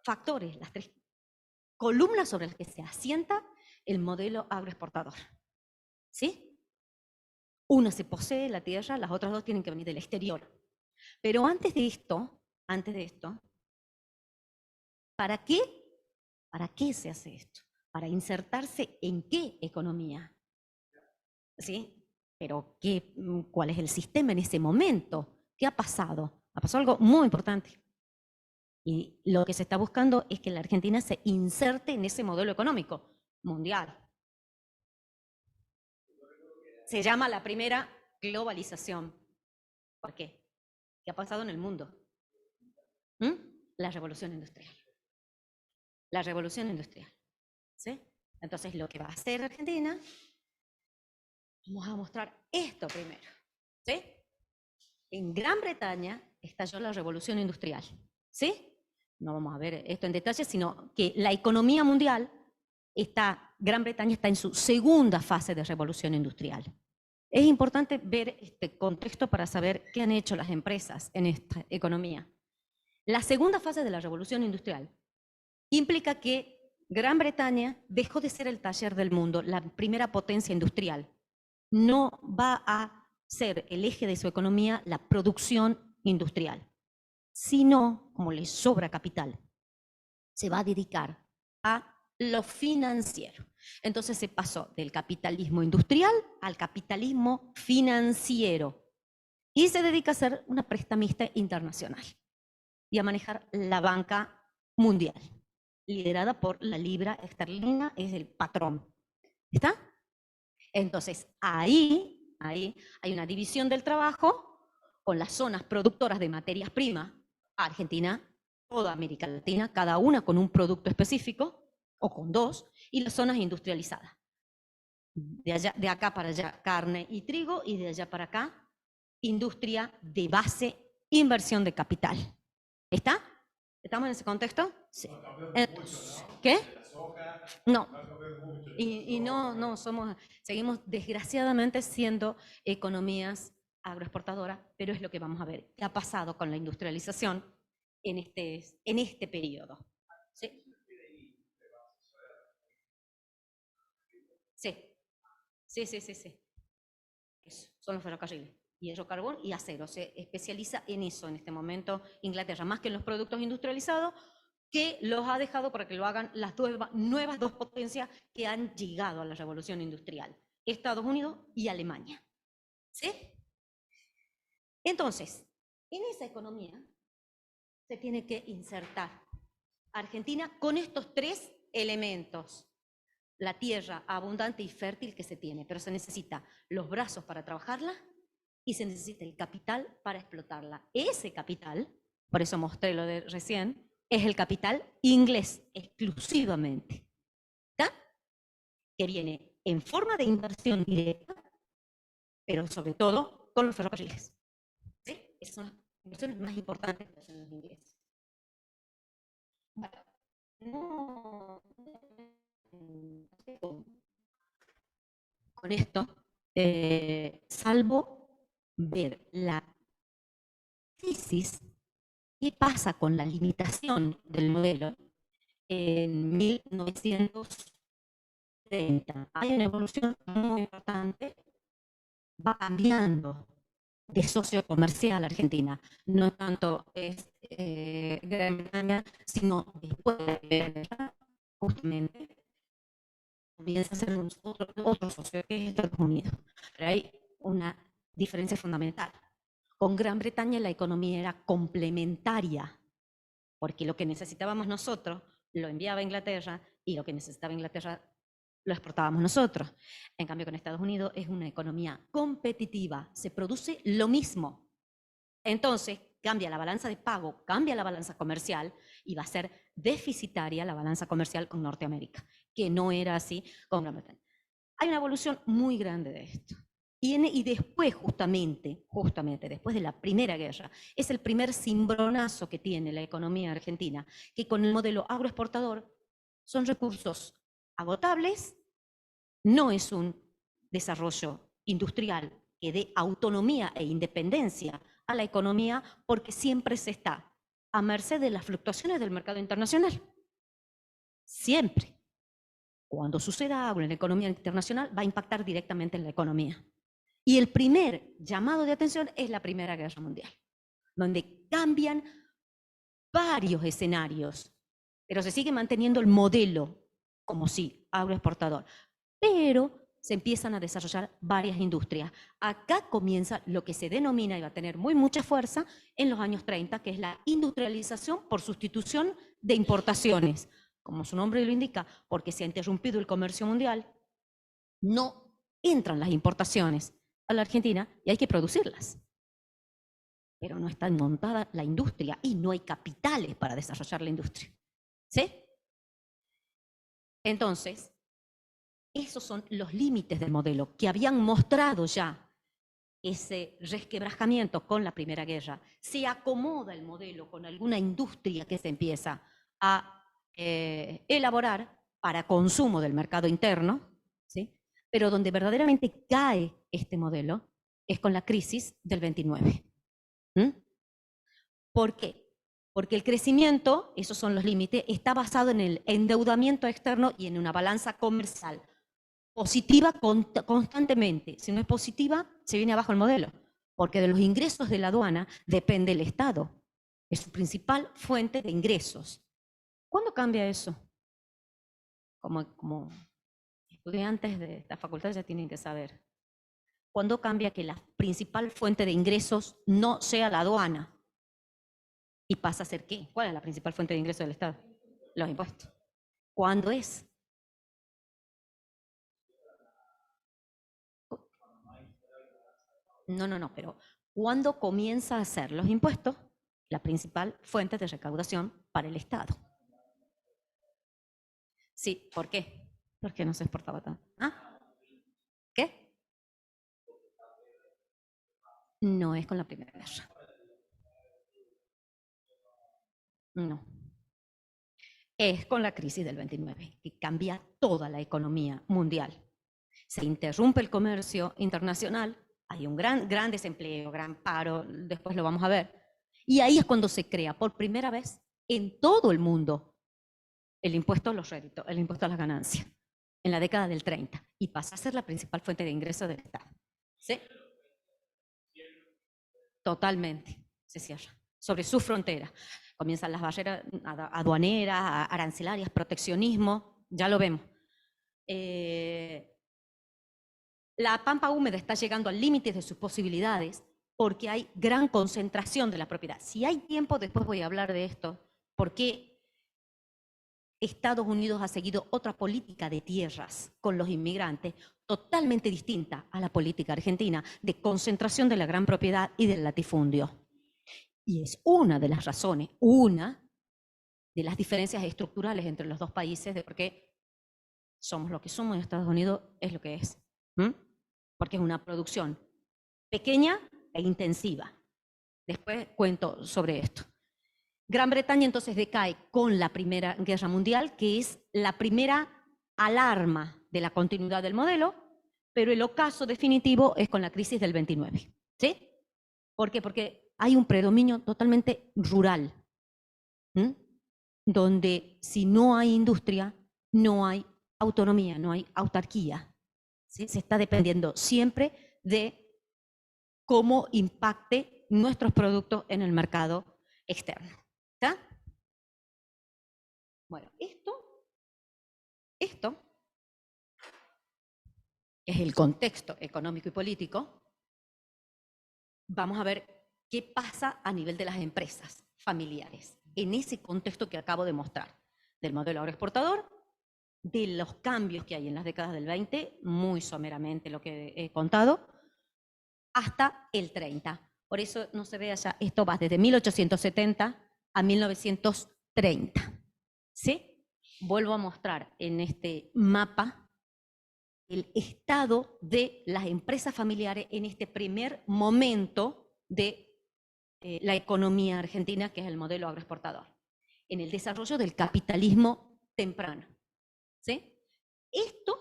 factores, las 3 columnas sobre las que se asienta el modelo agroexportador. ¿Sí? Una se posee la tierra, las otras 2 tienen que venir del exterior. Pero antes de esto, ¿para qué? ¿Para qué se hace esto? Para insertarse en qué economía. ¿Sí? Pero ¿cuál es el sistema en ese momento? ¿Qué ha pasado? Ha pasado algo muy importante. Y lo que se está buscando es que la Argentina se inserte en ese modelo económico mundial. Se llama la primera globalización. ¿Por qué? ¿Qué ha pasado en el mundo? La revolución industrial. La revolución industrial. ¿Sí? Entonces, lo que va a hacer Argentina, vamos a mostrar esto primero. ¿Sí? En Gran Bretaña estalló la revolución industrial. ¿Sí? No vamos a ver esto en detalle, sino que la economía mundial Gran Bretaña está en su segunda fase de revolución industrial. Es importante ver este contexto para saber qué han hecho las empresas en esta economía. La segunda fase de la revolución industrial implica que Gran Bretaña dejó de ser el taller del mundo, la primera potencia industrial. No va a ser el eje de su economía la producción industrial, sino, como le sobra capital, se va a dedicar a lo financiero. Entonces se pasó del capitalismo industrial al capitalismo financiero y se dedica a ser una prestamista internacional y a manejar la banca mundial, liderada por la libra esterlina, es el patrón. ¿Está? Entonces, ahí hay una división del trabajo con las zonas productoras de materias primas, Argentina, toda América Latina, cada una con un producto específico, o con 2, y las zonas industrializadas. De acá para allá, carne y trigo, y de allá para acá, industria de base, inversión de capital. ¿Está? ¿Estamos en ese contexto? Sí. ¿Qué? No. Y no, seguimos desgraciadamente siendo economías agroexportadoras, pero es lo que vamos a ver. ¿Qué ha pasado con la industrialización en este periodo? ¿Sí? Sí. Eso, son los ferrocarriles. Hierro, carbón y acero. Se especializa en eso en este momento Inglaterra, más que en los productos industrializados, que los ha dejado para que lo hagan las nuevas 2 potencias que han llegado a la revolución industrial, Estados Unidos y Alemania. ¿Sí? Entonces, en esa economía se tiene que insertar Argentina con estos 3 elementos. La tierra abundante y fértil que se tiene, pero se necesita los brazos para trabajarla y se necesita el capital para explotarla. Ese capital, por eso mostré lo de recién, es el capital inglés exclusivamente, ¿está? Que viene en forma de inversión directa, pero sobre todo con los ferrocarriles. ¿Sí? Esas son las inversiones más importantes que hacen los ingleses. Bueno, no con esto, salvo ver la crisis, qué pasa con la limitación del modelo en 1930. Hay una evolución muy importante, va cambiando de socio comercial Argentina. No tanto es Gran Bretaña, sino después de la guerra, justamente, comienza a ser otro socio que es Estados Unidos. Pero hay una diferencia fundamental. Con Gran Bretaña la economía era complementaria, porque lo que necesitábamos nosotros lo enviaba Inglaterra y lo que necesitaba Inglaterra lo exportábamos nosotros. En cambio, con Estados Unidos es una economía competitiva, se produce lo mismo. Entonces, cambia la balanza de pago, cambia la balanza comercial y va a ser deficitaria la balanza comercial con Norteamérica, que no era así con Gran Bretaña. Hay una evolución muy grande de esto. Y después, justamente, después de la Primera Guerra, es el primer cimbronazo que tiene la economía argentina, que con el modelo agroexportador son recursos agotables, no es un desarrollo industrial que dé autonomía e independencia a la economía, porque siempre se está a merced de las fluctuaciones del mercado internacional. Siempre. Cuando suceda algo en la economía internacional, va a impactar directamente en la economía. Y el primer llamado de atención es la Primera Guerra Mundial, donde cambian varios escenarios, pero se sigue manteniendo el modelo como sí, agroexportador. Pero se empiezan a desarrollar varias industrias. Acá comienza lo que se denomina, y va a tener mucha fuerza, en los años 30, que es la industrialización por sustitución de importaciones. Como su nombre lo indica, porque se ha interrumpido el comercio mundial, no entran las importaciones a la Argentina y hay que producirlas. Pero no está montada la industria y no hay capitales para desarrollar la industria. ¿Sí? Entonces, esos son los límites del modelo que habían mostrado ya ese resquebrajamiento con la Primera Guerra. Se acomoda el modelo con alguna industria que se empieza a elaborar para consumo del mercado interno, ¿sí? Pero donde verdaderamente cae este modelo es con la crisis del 29. ¿Por qué? Porque el crecimiento, esos son los límites, está basado en el endeudamiento externo y en una balanza comercial positiva constantemente. Si no es positiva, se viene abajo el modelo, porque de los ingresos de la aduana depende el Estado. Es su principal fuente de ingresos. ¿Cuándo cambia eso? Como estudiantes de esta facultad ya tienen que saber. ¿Cuándo cambia que la principal fuente de ingresos no sea la aduana? ¿Y pasa a ser qué? ¿Cuál es la principal fuente de ingresos del Estado? Los impuestos. ¿Cuándo es? No, pero ¿cuándo comienza a ser los impuestos la principal fuente de recaudación para el Estado? Sí, ¿por qué? ¿Por qué no se exportaba tanto? ¿Ah? ¿Qué? No es con la Primera Guerra. No. Es con la crisis del 29, que cambia toda la economía mundial. Se interrumpe el comercio internacional, hay un gran desempleo, gran paro, después lo vamos a ver. Y ahí es cuando se crea por primera vez en todo el mundo el impuesto a los réditos, el impuesto a las ganancias, en la década del 30, y pasa a ser la principal fuente de ingresos del Estado. ¿Sí? Totalmente, se cierra, sobre su frontera. Comienzan las barreras aduaneras, arancelarias, proteccionismo, ya lo vemos. La pampa húmeda está llegando al límite de sus posibilidades porque hay gran concentración de la propiedad. Si hay tiempo, después voy a hablar de esto, porque Estados Unidos ha seguido otra política de tierras con los inmigrantes totalmente distinta a la política argentina de concentración de la gran propiedad y del latifundio. Y es una de las razones, una de las diferencias estructurales entre los dos países de por qué somos lo que somos y Estados Unidos es lo que es. Porque es una producción pequeña e intensiva. Después cuento sobre esto. Gran Bretaña entonces decae con la Primera Guerra Mundial, que es la primera alarma de la continuidad del modelo, pero el ocaso definitivo es con la crisis del 29. ¿Sí? ¿Por qué? Porque hay un predominio totalmente rural, donde si no hay industria, no hay autonomía, no hay autarquía. ¿Sí? Se está dependiendo siempre de cómo impacte nuestros productos en el mercado externo. ¿Está? Bueno, esto es el contexto económico y político. Vamos a ver qué pasa a nivel de las empresas familiares, en ese contexto que acabo de mostrar, del modelo agroexportador, de los cambios que hay en las décadas del 20, muy someramente lo que he contado, hasta el 30. Por eso no se ve allá, esto va desde 1870 a 1930. ¿Sí? Vuelvo a mostrar en este mapa el estado de las empresas familiares en este primer momento de la economía argentina, que es el modelo agroexportador, en el desarrollo del capitalismo temprano. ¿Sí? Esto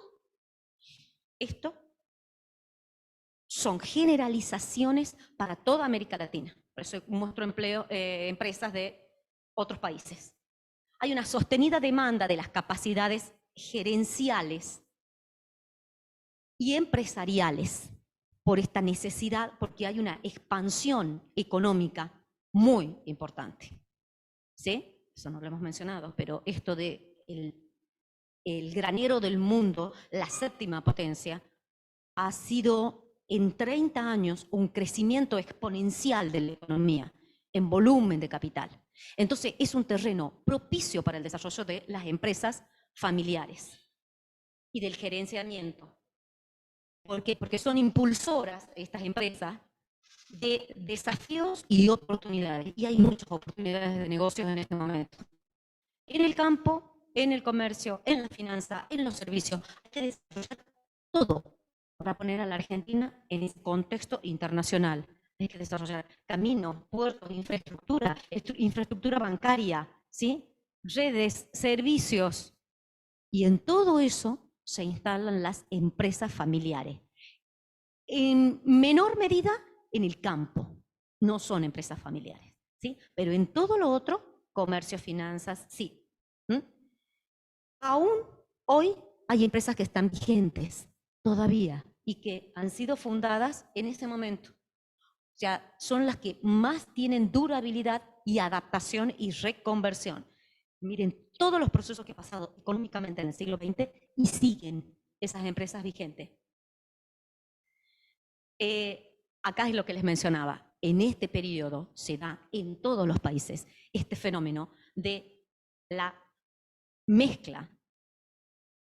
son generalizaciones para toda América Latina. Por eso muestro empresas de otros países. Hay una sostenida demanda de las capacidades gerenciales y empresariales por esta necesidad, porque hay una expansión económica muy importante. ¿Sí? Eso no lo hemos mencionado, pero esto de el granero del mundo, la séptima potencia, ha sido en 30 años un crecimiento exponencial de la economía en volumen de capital. Entonces es un terreno propicio para el desarrollo de las empresas familiares y del gerenciamiento. ¿Por qué? Porque son impulsoras estas empresas de desafíos y oportunidades. Y hay muchas oportunidades de negocios en este momento. En el campo, en el comercio, en la finanza, en los servicios. Hay que desarrollar todo para poner a la Argentina en ese contexto internacional. Hay que desarrollar caminos, puertos, infraestructura bancaria, ¿sí? Redes, servicios. Y en todo eso se instalan las empresas familiares. En menor medida en el campo, no son empresas familiares, ¿sí? Pero en todo lo otro, comercio, finanzas, sí. Aún hoy hay empresas que están vigentes todavía y que han sido fundadas en ese momento. O sea, son las que más tienen durabilidad y adaptación y reconversión. Miren todos los procesos que han pasado económicamente en el siglo XX y siguen esas empresas vigentes. Acá es lo que les mencionaba. En este periodo se da en todos los países este fenómeno de la mezcla,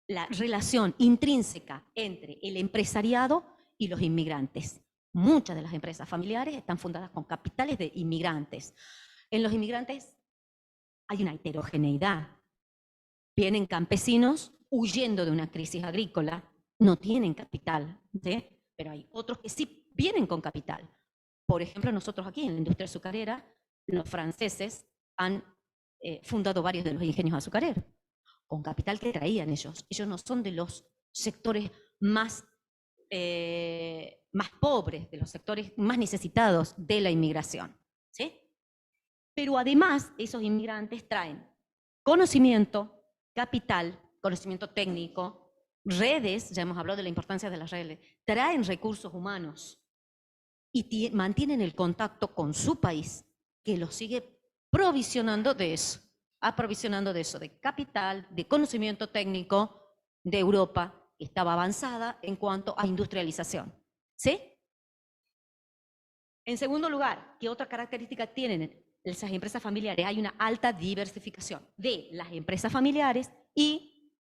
la relación intrínseca entre el empresariado y los inmigrantes. Muchas de las empresas familiares están fundadas con capitales de inmigrantes. En los inmigrantes hay una heterogeneidad. Vienen campesinos huyendo de una crisis agrícola, no tienen capital, ¿sí? Pero hay otros que sí vienen con capital. Por ejemplo, nosotros aquí en la industria azucarera, los franceses han fundado varios de los ingenios azucareros, con capital que traían ellos. Ellos no son de los sectores más pobres, de los sectores más necesitados de la inmigración, ¿sí? Pero además, esos inmigrantes traen conocimiento, capital, conocimiento técnico, redes, ya hemos hablado de la importancia de las redes, traen recursos humanos y mantienen el contacto con su país, que los sigue aprovisionando de eso, de capital, de conocimiento técnico de Europa, que estaba avanzada en cuanto a industrialización. ¿Sí? En segundo lugar, ¿qué otra característica tienen esas empresas familiares hay una alta diversificación de las empresas familiares y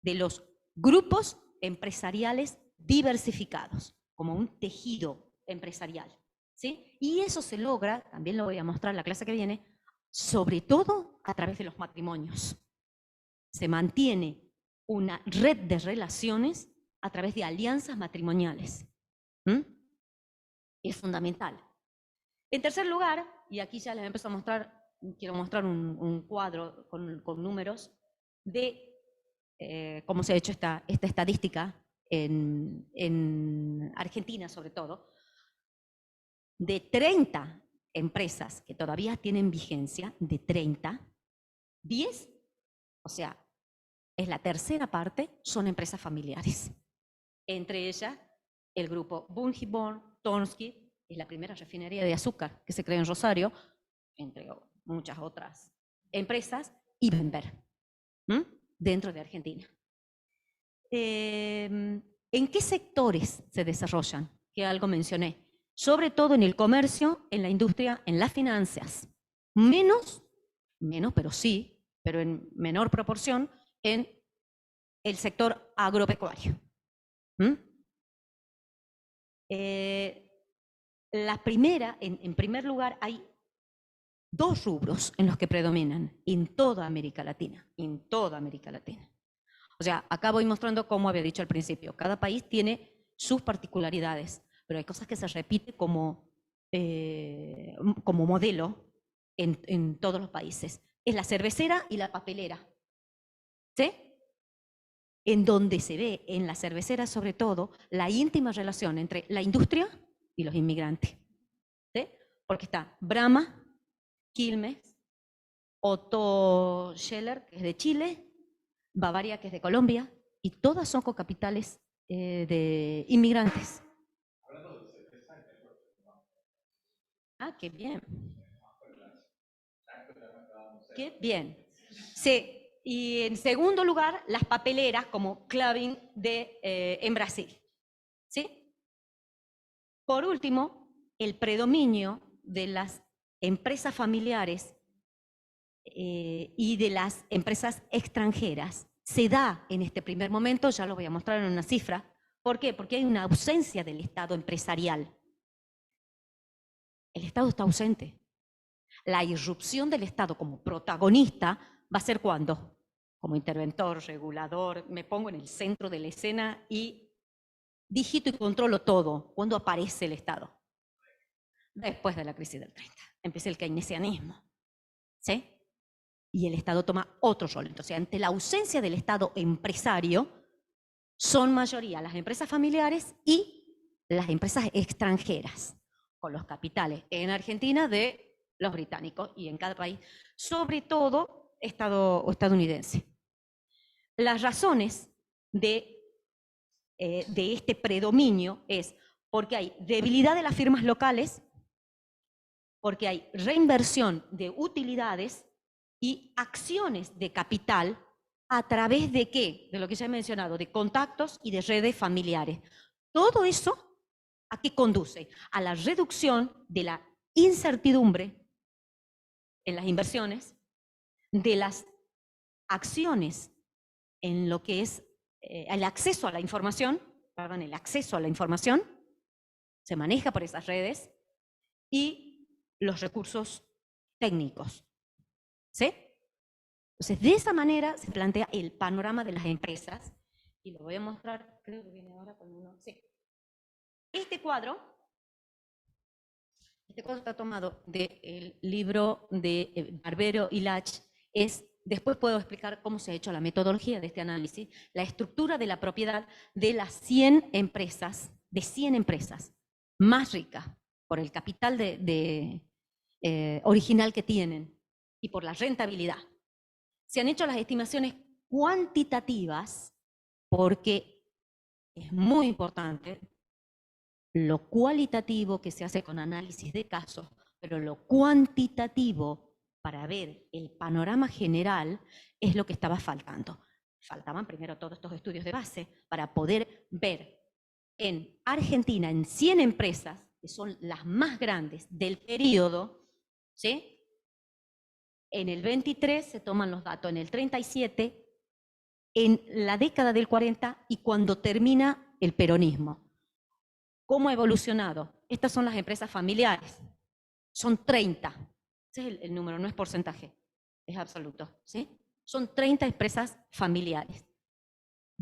de los grupos empresariales diversificados, como un tejido empresarial, ¿sí? Y eso se logra, también lo voy a mostrar en la clase que viene, sobre todo a través de los matrimonios. Se mantiene una red de relaciones a través de alianzas matrimoniales. Es fundamental. En tercer lugar, y aquí ya les empiezo a mostrar, quiero mostrar un cuadro con números de cómo se ha hecho esta estadística en Argentina sobre todo. De 30 empresas que todavía tienen vigencia, de 30, 10, o sea, es la tercera parte, son empresas familiares. Entre ellas, el grupo Bungeborn, Tornsky, es la primera refinería de azúcar que se creó en Rosario, entre muchas otras empresas, y Bember, dentro de Argentina. ¿En qué sectores se desarrollan? Que algo mencioné. Sobre todo en el comercio, en la industria, en las finanzas. Menos, pero sí, pero en menor proporción, en el sector agropecuario. La primera, en primer lugar, hay dos rubros en los que predominan en toda América Latina, O sea, acá voy mostrando, como había dicho al principio, cada país tiene sus particularidades, pero hay cosas que se repiten como modelo en todos los países. Es la cervecera y la papelera, ¿sí? En donde se ve, en la cervecera sobre todo, la íntima relación entre la industria y los inmigrantes, ¿sí? Porque está Brahma, Quilmes, Otto Scheller, que es de Chile, Bavaria, que es de Colombia, y todas son cocapitales de inmigrantes. Ah, qué bien. Qué bien. Sí. Y en segundo lugar, las papeleras como Klabin en Brasil. ¿Sí? Por último, el predominio de las empresas familiares y de las empresas extranjeras se da en este primer momento, ya lo voy a mostrar en una cifra. ¿Por qué? Porque hay una ausencia del Estado empresarial. El Estado está ausente. La irrupción del Estado como protagonista va a ser cuando, como interventor, regulador, me pongo en el centro de la escena y digito y controlo todo. ¿Cuándo aparece el Estado? Después de la crisis del 30. Empieza el keynesianismo. ¿Sí? Y el Estado toma otro rol. Entonces, ante la ausencia del Estado empresario, son mayoría las empresas familiares y las empresas extranjeras, con los capitales en Argentina de los británicos y en cada país, sobre todo estadounidense. Las razones de este predominio es porque hay debilidad de las firmas locales, porque hay reinversión de utilidades y acciones de capital a través de ¿qué? De lo que ya he mencionado, de contactos y de redes familiares. Todo eso, ¿a qué conduce? A la reducción de la incertidumbre en las inversiones, de las acciones en lo que es el acceso a la información, el acceso a la información se maneja por esas redes y los recursos técnicos. ¿Sí? Entonces, de esa manera se plantea el panorama de las empresas y lo voy a mostrar, creo que viene ahora con uno. Sí. Este cuadro está tomado del libro de Barbero y Lach. Después puedo explicar cómo se ha hecho la metodología de este análisis, la estructura de la propiedad de las 100 empresas, más ricas por el capital original que tienen y por la rentabilidad. Se han hecho las estimaciones cuantitativas porque es muy importante lo cualitativo que se hace con análisis de casos, pero lo cuantitativo para ver el panorama general es lo que estaba faltando. Faltaban primero todos estos estudios de base para poder ver en Argentina, en 100 empresas, que son las más grandes del periodo, ¿sí? En el 23 se toman los datos, en el 37, en la década del 40 y cuando termina el peronismo. ¿Cómo ha evolucionado? Estas son las empresas familiares. Son 30. Ese es el número, no es porcentaje, es absoluto, ¿sí? Son 30 empresas familiares.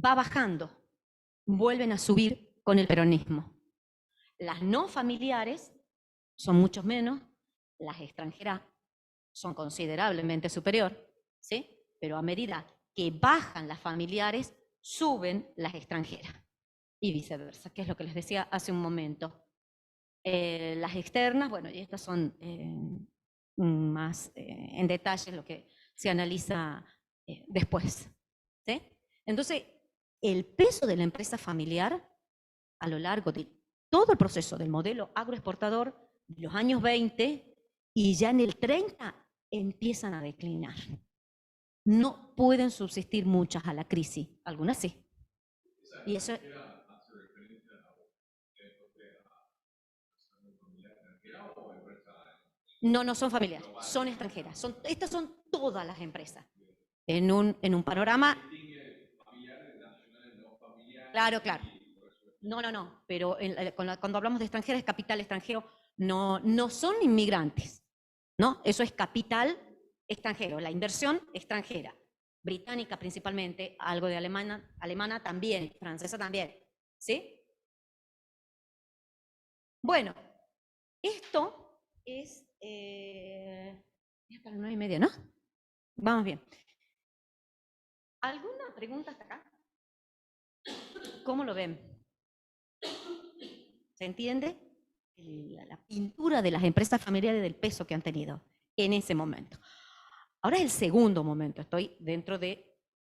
Va bajando, vuelven a subir con el peronismo. Las no familiares son muchos menos, las extranjeras son considerablemente superior, ¿sí? Pero a medida que bajan las familiares, suben las extranjeras y viceversa, que es lo que les decía hace un momento. Las externas, bueno, y estas son más en detalle lo que se analiza después, ¿sí? Entonces, el peso de la empresa familiar a lo largo de todo el proceso del modelo agroexportador de los años 20 y ya en el 30 empiezan a declinar. No pueden subsistir muchas a la crisis, algunas sí. Y eso no son familiares, son extranjeras. Estas son todas las empresas. En un panorama. Claro, claro. No, pero cuando hablamos de extranjeras es capital extranjero, no son inmigrantes, ¿no? Eso es capital extranjero, la inversión extranjera, británica principalmente, algo de alemana también, francesa también, ¿sí? Bueno, esto es hasta las 9:30, ¿no? Vamos bien. ¿Alguna pregunta hasta acá? ¿Cómo lo ven? ¿Se entiende? La pintura de las empresas familiares del peso que han tenido en ese momento. Ahora es el segundo momento, estoy dentro de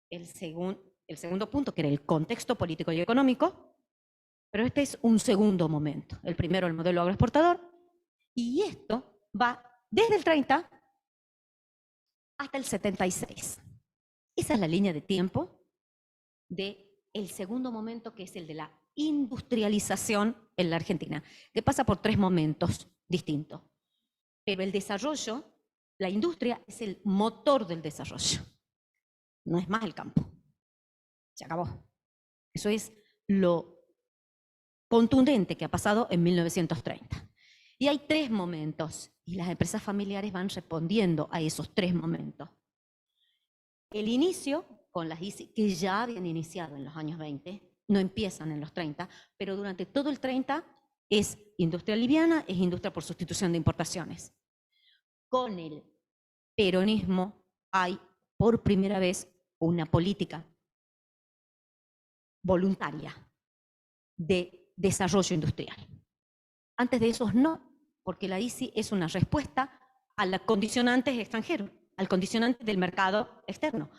el segundo punto, que era el contexto político y económico, pero este es un segundo momento. El primero, el modelo agroexportador, y esto va desde el 30 hasta el 76. Esa es la línea de tiempo del segundo momento, que es el de la industrialización en la Argentina, que pasa por 3 momentos distintos. Pero el desarrollo, la industria es el motor del desarrollo. No es más el campo. Se acabó. Eso es lo contundente que ha pasado en 1930. Y hay 3 momentos, y las empresas familiares van respondiendo a esos 3 momentos. El inicio con las ICI, que ya habían iniciado en los años 20, no empiezan en los 30, pero durante todo el 30 es industria liviana, es industria por sustitución de importaciones. Con el peronismo hay por primera vez una política voluntaria de desarrollo industrial. Antes de eso no, porque la ICI es una respuesta a los condicionantes extranjeros, al condicionante del mercado externo,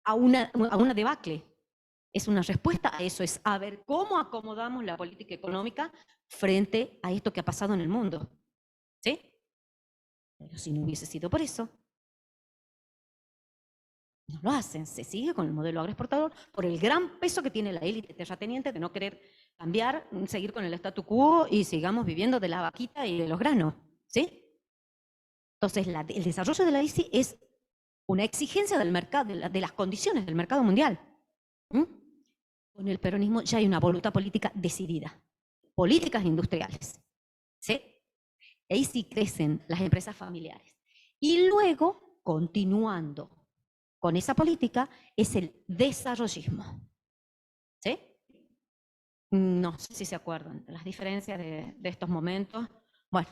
a una debacle. Es una respuesta a eso, es a ver cómo acomodamos la política económica frente a esto que ha pasado en el mundo. ¿Sí? Pero si no hubiese sido por eso, no lo hacen, se sigue con el modelo agroexportador por el gran peso que tiene la élite terrateniente de no querer cambiar, seguir con el statu quo y sigamos viviendo de la vaquita y de los granos, ¿sí? Entonces, el desarrollo de la ICI es una exigencia del mercado, de las condiciones del mercado mundial. Con el peronismo ya hay una voluntad política decidida, políticas industriales, ¿sí? Ahí sí crecen las empresas familiares. Y luego, continuando con esa política, es el desarrollismo. ¿Sí? No sé si se acuerdan de las diferencias de estos momentos. Bueno,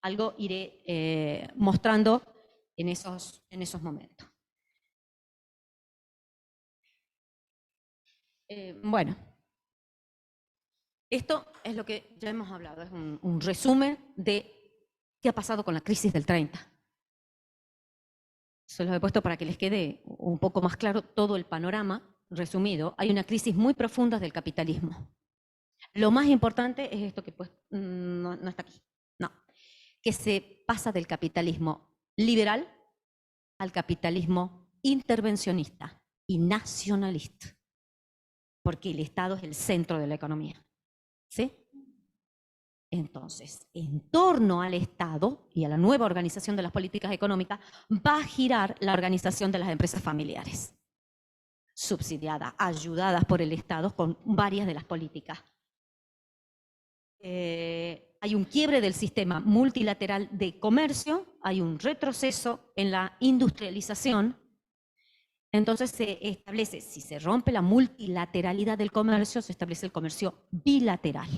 algo iré mostrando en esos momentos. Bueno, esto es lo que ya hemos hablado, es un resumen de qué ha pasado con la crisis del 30. Se los he puesto para que les quede un poco más claro todo el panorama resumido. Hay una crisis muy profunda del capitalismo. Lo más importante es esto que pues, no está aquí. No, que se pasa del capitalismo liberal al capitalismo intervencionista y nacionalista, porque el Estado es el centro de la economía. ¿Sí? Entonces, en torno al Estado y a la nueva organización de las políticas económicas, va a girar la organización de las empresas familiares, subsidiadas, ayudadas por el Estado con varias de las políticas. Hay un quiebre del sistema multilateral de comercio, hay un retroceso en la industrialización. Entonces se establece, si se rompe la multilateralidad del comercio, se establece el comercio bilateral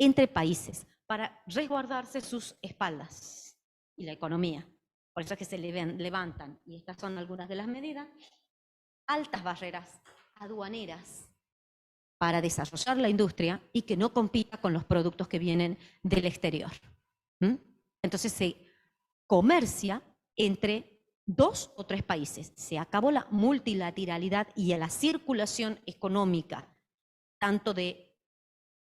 entre países para resguardarse sus espaldas y la economía. Por eso es que se levantan, y estas son algunas de las medidas, altas barreras aduaneras para desarrollar la industria y que no compita con los productos que vienen del exterior. Entonces se comercia entre 2 o 3 países. Se acabó la multilateralidad y la circulación económica, tanto de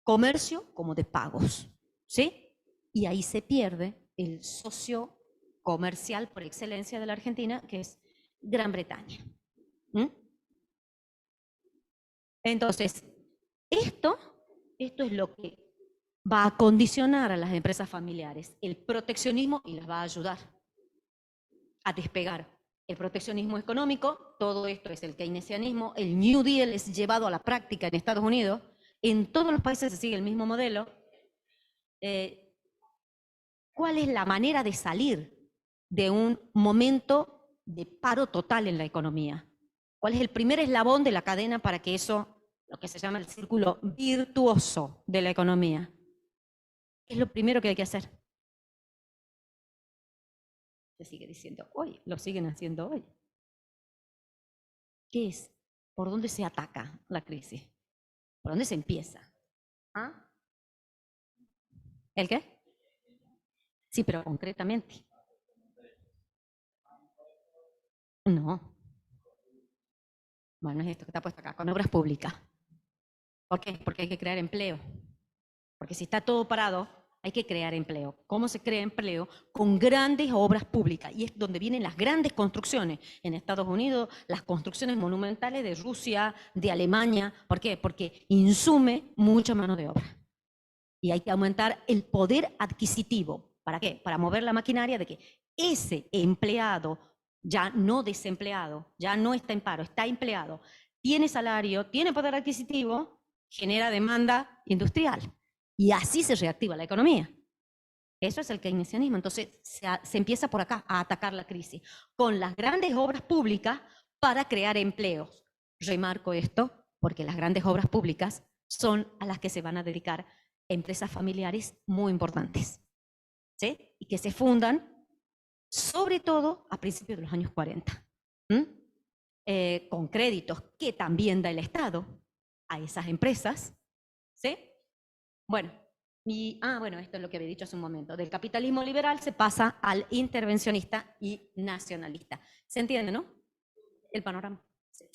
comercio como de pagos, ¿sí? Y ahí se pierde el socio comercial por excelencia de la Argentina, que es Gran Bretaña. Entonces, esto es lo que va a condicionar a las empresas familiares, el proteccionismo, y las va a ayudar a despegar. El proteccionismo económico, todo esto es el keynesianismo, el New Deal es llevado a la práctica en Estados Unidos, en todos los países se sigue el mismo modelo. ¿Cuál es la manera de salir de un momento de paro total en la economía? ¿Cuál es el primer eslabón de la cadena para que eso, lo que se llama el círculo virtuoso de la economía? ¿Qué es lo primero que hay que hacer? Se sigue diciendo hoy, lo siguen haciendo hoy. ¿Qué es? ¿Por dónde se ataca la crisis? ¿Por dónde se empieza? ¿Ah? ¿El qué? Sí, pero concretamente. No. Bueno, es esto que está puesto acá, con obras públicas. ¿Por qué? Porque hay que crear empleo. Porque si está todo parado, hay que crear empleo. ¿Cómo se crea empleo? Con grandes obras públicas. Y es donde vienen las grandes construcciones. En Estados Unidos, las construcciones monumentales de Rusia, de Alemania. ¿Por qué? Porque insume mucha mano de obra. Y hay que aumentar el poder adquisitivo. ¿Para qué? Para mover la maquinaria de que ese empleado, ya no desempleado, ya no está en paro, está empleado, tiene salario, tiene poder adquisitivo, genera demanda industrial. Y así se reactiva la economía. Eso es el keynesianismo. Entonces se empieza por acá a atacar la crisis, con las grandes obras públicas para crear empleos. Remarco esto porque las grandes obras públicas son a las que se van a dedicar empresas familiares muy importantes, ¿sí? Y que se fundan sobre todo a principios de los años 40, con créditos que también da el Estado a esas empresas, ¿sí? Bueno, bueno, esto es lo que había dicho hace un momento. Del capitalismo liberal se pasa al intervencionista y nacionalista. ¿Se entiende, no? El panorama. Sí.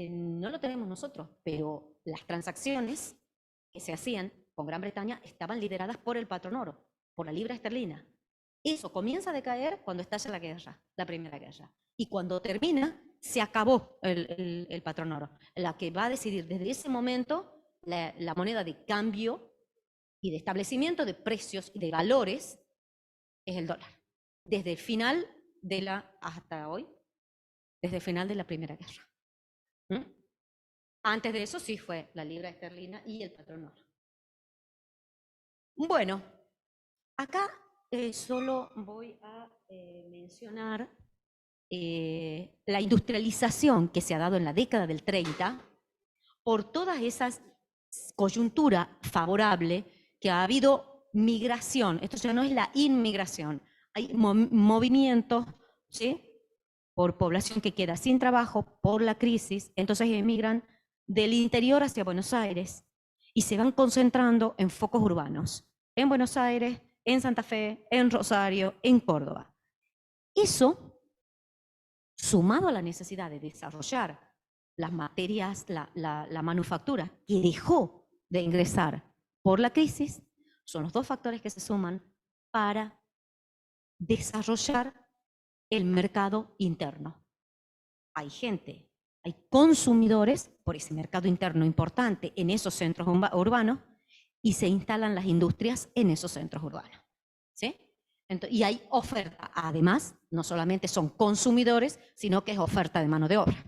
No lo tenemos nosotros, pero las transacciones que se hacían con Gran Bretaña estaban lideradas por el patrón oro, por la libra esterlina. Eso comienza a decaer cuando estalla la guerra, la primera guerra. Y cuando termina, se acabó el patrón oro. La que va a decidir desde ese momento la moneda de cambio y de establecimiento de precios y de valores es el dólar. Desde el final hasta hoy, desde el final de la primera guerra. Antes de eso sí fue la libra esterlina y el patrón oro. Bueno, acá solo voy a mencionar la industrialización que se ha dado en la década del 30 por todas esas coyunturas favorables que ha habido migración. Esto ya no es la inmigración, hay movimientos, ¿sí?, por población que queda sin trabajo por la crisis, entonces emigran del interior hacia Buenos Aires y se van concentrando en focos urbanos, en Buenos Aires, en Santa Fe, en Rosario, en Córdoba. Eso, sumado a la necesidad de desarrollar las materias, la manufactura que dejó de ingresar por la crisis, son los dos factores que se suman para desarrollar el mercado interno. Hay gente hay consumidores por ese mercado interno importante en esos centros urbanos y se instalan las industrias en esos centros urbanos. ¿Sí? Entonces, y hay oferta. Además, no solamente son consumidores, sino que es oferta de mano de obra.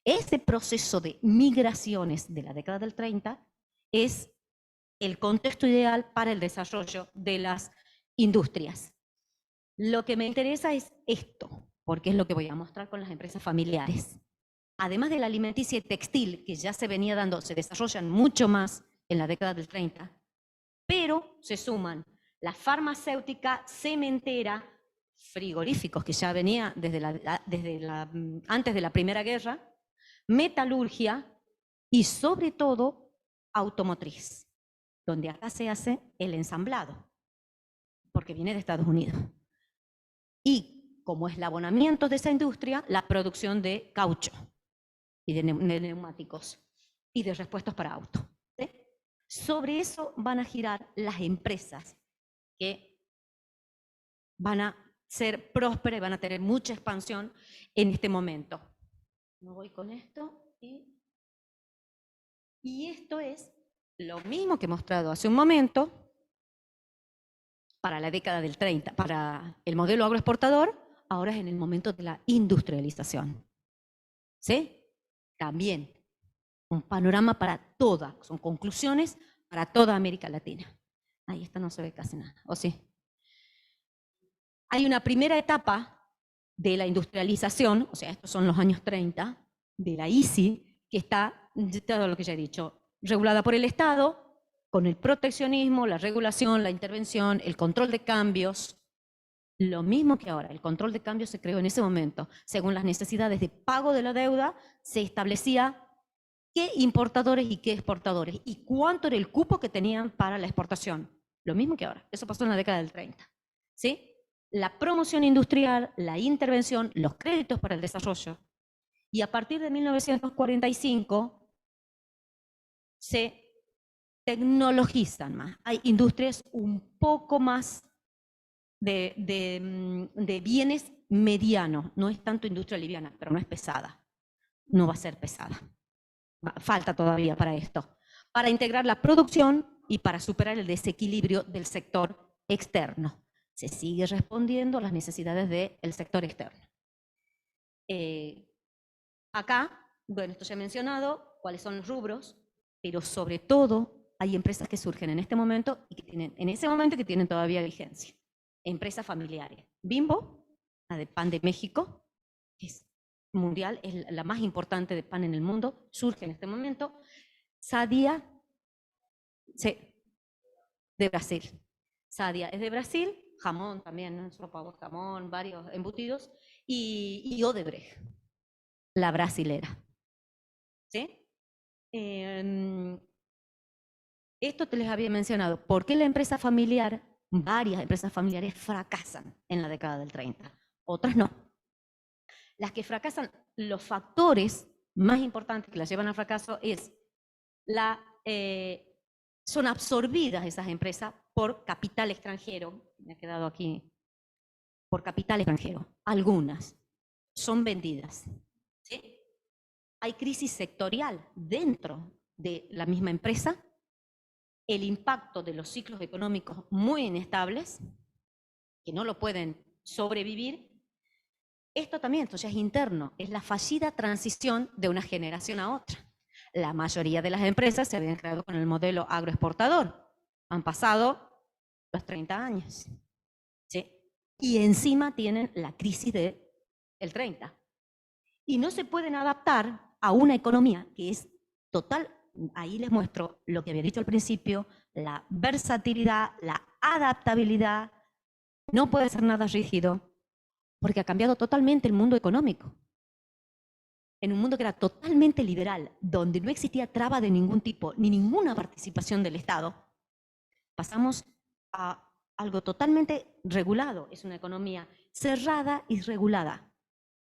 Ese proceso de migraciones de la década del 30 es el contexto ideal para el desarrollo de las industrias. Lo que me interesa es esto, porque es lo que voy a mostrar con las empresas familiares. Además de la alimenticia y textil, que ya se venía dando, se desarrollan mucho más en la década del 30, pero se suman la farmacéutica, cementera, frigoríficos, que ya venía antes de la Primera Guerra, metalurgia y sobre todo automotriz, donde acá se hace el ensamblado, porque viene de Estados Unidos. Y como eslabonamiento de esa industria, la producción de caucho y de neumáticos y de repuestos para autos. ¿Sí? Sobre eso van a girar las empresas que van a ser prósperas y van a tener mucha expansión en este momento. No voy con esto. Y esto es lo mismo que he mostrado hace un momento para la década del 30, para el modelo agroexportador, ahora es en el momento de la industrialización. ¿Sí? También un panorama para toda, son conclusiones para toda América Latina. Ahí esta no se ve casi nada, ¿o sí? Hay una primera etapa de la industrialización, o sea, estos son los años 30, de la ICI, que está, todo lo que ya he dicho, regulada por el Estado, con el proteccionismo, la regulación, la intervención, el control de cambios. Lo mismo que ahora, el control de cambios se creó en ese momento. Según las necesidades de pago de la deuda, se establecía qué importadores y qué exportadores, y cuánto era el cupo que tenían para la exportación. Lo mismo que ahora, eso pasó en la década del 30. ¿Sí? La promoción industrial, la intervención, los créditos para el desarrollo. Y a partir de 1945 se tecnologizan más. Hay industrias un poco más de bienes medianos. No es tanto industria liviana, pero no es pesada. No va a ser pesada. Falta todavía para esto. Para integrar la producción y para superar el desequilibrio del sector externo. Se sigue respondiendo a las necesidades del sector externo. Acá, bueno, esto ya he mencionado, cuáles son los rubros, pero sobre todo hay empresas que surgen en este momento y que tienen todavía vigencia. Empresas familiares. Bimbo, la de pan de México, que es mundial, es la más importante de pan en el mundo, surge en este momento. Sadia, sí, de Brasil. Sadia es de Brasil, jamón también, ¿no? Sopa, jamón, varios embutidos, y Odebrecht, la brasilera. ¿Sí? Esto te les había mencionado. ¿Por qué la empresa familiar, varias empresas familiares fracasan en la década del 30? Otras no. Las que fracasan, los factores más importantes que las llevan al fracaso es son absorbidas esas empresas por capital extranjero. Me ha quedado aquí. Por capital extranjero. Algunas son vendidas. ¿Sí? Hay crisis sectorial dentro de la misma empresa. El impacto de los ciclos económicos muy inestables, que no lo pueden sobrevivir. Esto también, esto ya es interno, es la fallida transición de una generación a otra. La mayoría de las empresas se habían creado con el modelo agroexportador. Han pasado los 30 años. ¿Sí? Y encima tienen la crisis del 30. Y no se pueden adaptar a una economía que es total. Ahí les muestro lo que había dicho al principio, la versatilidad, la adaptabilidad. No puede ser nada rígido, porque ha cambiado totalmente el mundo económico. En un mundo que era totalmente liberal, donde no existía traba de ningún tipo, ni ninguna participación del Estado, pasamos a algo totalmente regulado. Es una economía cerrada y regulada.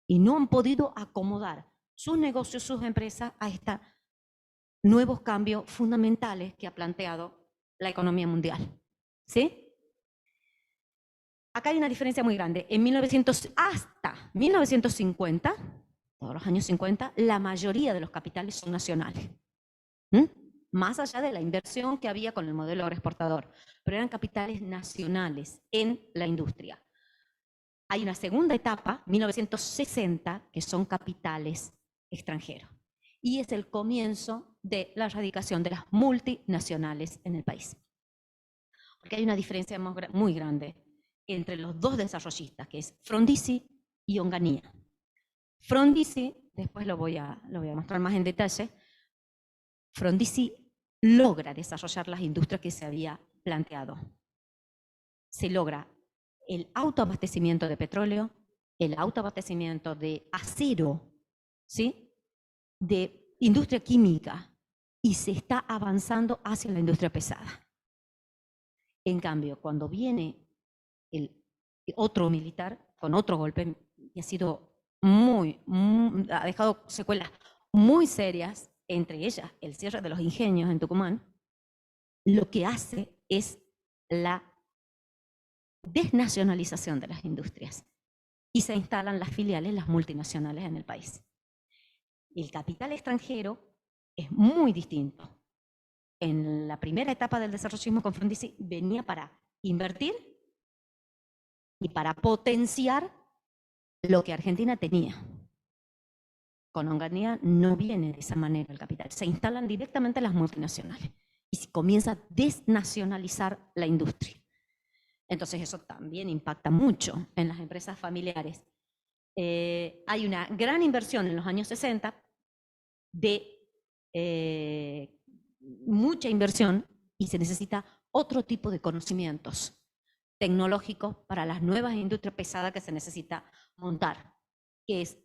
Y no han podido acomodar sus negocios, sus empresas a estos nuevos cambios fundamentales que ha planteado la economía mundial. ¿Sí? Acá hay una diferencia muy grande. Hasta 1950, todos los años 50, la mayoría de los capitales son nacionales. Más allá de la inversión que había con el modelo agroexportador, pero eran capitales nacionales en la industria. Hay una segunda etapa, 1960, que son capitales extranjeros. Y es el comienzo de la erradicación de las multinacionales en el país. Porque hay una diferencia muy grande entre los dos desarrollistas, que es Frondizi y Onganía. Frondizi, después lo voy a mostrar más en detalle, Frondizi logra desarrollar las industrias que se había planteado. Se logra el autoabastecimiento de petróleo, el autoabastecimiento de acero, ¿sí? De industria química, y se está avanzando hacia la industria pesada. En cambio, cuando viene el otro militar con otro golpe, y ha sido ha dejado secuelas muy serias, entre ellas el cierre de los ingenios en Tucumán, lo que hace es la desnacionalización de las industrias y se instalan las filiales, las multinacionales en el país. El capital extranjero es muy distinto. En la primera etapa del desarrollismo con Frondizi venía para invertir y para potenciar lo que Argentina tenía. Con Onganía no viene de esa manera el capital. Se instalan directamente las multinacionales y se comienza a desnacionalizar la industria. Entonces eso también impacta mucho en las empresas familiares. Hay una gran inversión en los años 60 de mucha inversión y se necesita otro tipo de conocimientos tecnológicos para las nuevas industrias pesadas que se necesita montar, que es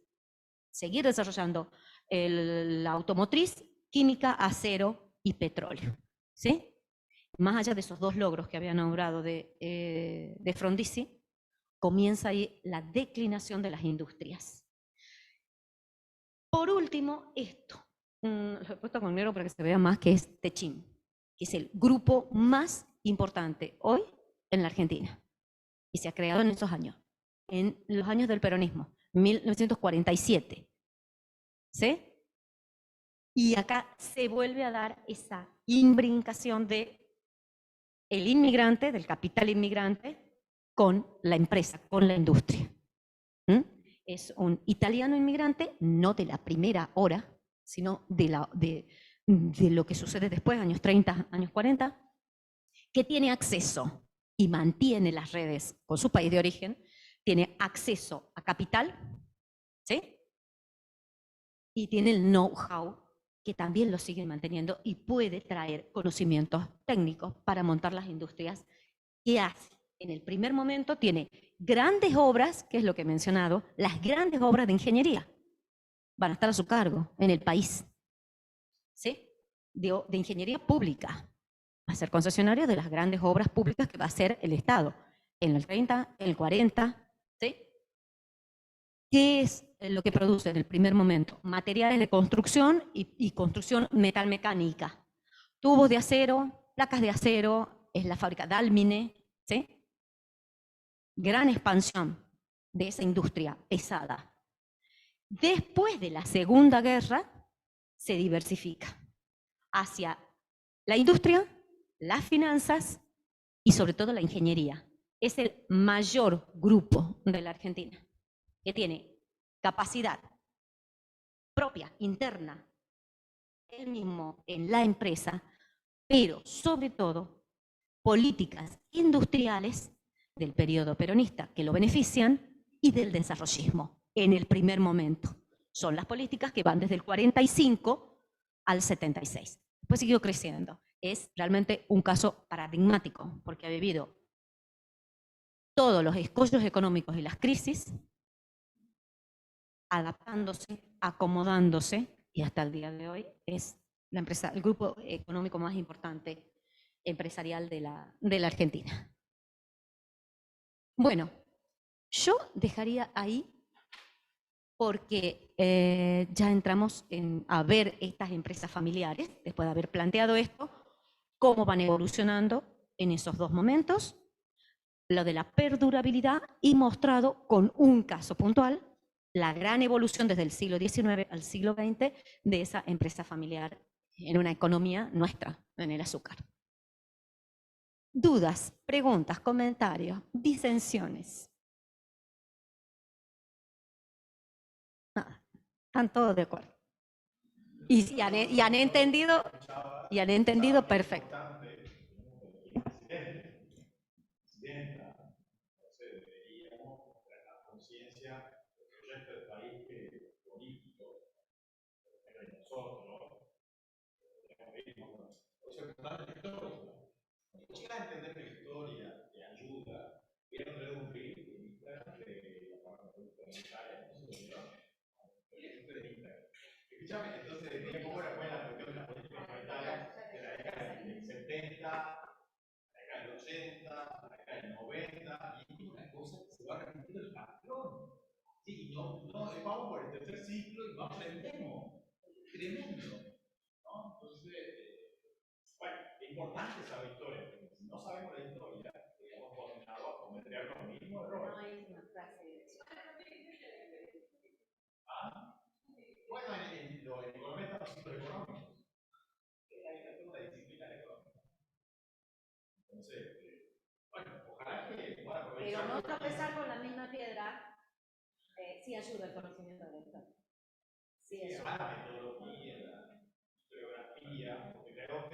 seguir desarrollando la automotriz, química, acero y petróleo, ¿sí? Más allá de esos dos logros que había nombrado de Frondizi, comienza ahí la declinación de las industrias. Por último, esto, lo he puesto con negro para que se vea más, que es Techint, que es el grupo más importante hoy en la Argentina. Y se ha creado en esos años, en los años del peronismo, 1947. ¿Sí? Y acá se vuelve a dar esa imbrincación de el inmigrante, del capital inmigrante, con la empresa, con la industria. Es un italiano inmigrante, no de la primera hora, sino de lo que sucede después, años 30, años 40, que tiene acceso y mantiene las redes con su país de origen, tiene acceso a capital, ¿sí? Y tiene el know-how, que también lo sigue manteniendo y puede traer conocimientos técnicos para montar las industrias que hace. En el primer momento tiene grandes obras, que es lo que he mencionado, las grandes obras de ingeniería van a estar a su cargo en el país, ¿sí? De ingeniería pública. Va a ser concesionario de las grandes obras públicas que va a hacer el Estado en el 30, en el 40, ¿sí? ¿Qué es lo que produce en el primer momento? Materiales de construcción y construcción metalmecánica. Tubos de acero, placas de acero, es la fábrica Dálmine, ¿sí? Gran expansión de esa industria pesada. Después de la Segunda Guerra, se diversifica hacia la industria, las finanzas y sobre todo la ingeniería. Es el mayor grupo de la Argentina, que tiene capacidad propia, interna, él mismo en la empresa, pero sobre todo políticas industriales del periodo peronista que lo benefician y del desarrollismo en el primer momento. Son las políticas que van desde el 45 al 76. Después siguió creciendo. Es realmente un caso paradigmático porque ha vivido todos los escollos económicos y las crisis, adaptándose, acomodándose, y hasta el día de hoy es la empresa, el grupo económico más importante empresarial de la Argentina. Bueno, yo dejaría ahí porque ya entramos a ver estas empresas familiares, después de haber planteado esto, cómo van evolucionando en esos dos momentos, lo de la perdurabilidad y mostrado con un caso puntual la gran evolución desde el siglo XIX al siglo XX de esa empresa familiar en una economía nuestra, en el azúcar. Dudas, preguntas, comentarios, disensiones. Nada, están todos de acuerdo. Y han entendido perfecto. Llega a entender la historia, te ayuda. Voy a traer un reel de Instagram de la parte comunitaria, no sé si lo escuchame, entonces decía cómo era la cuestión de la política monetaria de la década del 70, la década del 80, la década del 90, y es una cosa que se va repitiendo el patrón. Sí, no, vamos por el tercer ciclo y no aprendemos. Tremendo. ¿No? Entonces, bueno, es importante saber historia, porque si no sabemos la historia, estamos condenados a cometer los mismos errores. No hay una frase de eso. ¿Ah? Bueno, en economía están los ciclos económicos. Hay toda una disciplina de economía. Entonces, bueno, ojalá que pueda aprovechar. Pero no tropezar con la misma piedra sí ayuda el conocimiento de la historia. Sí, ayuda. La metodología, la historiografía, porque tenemos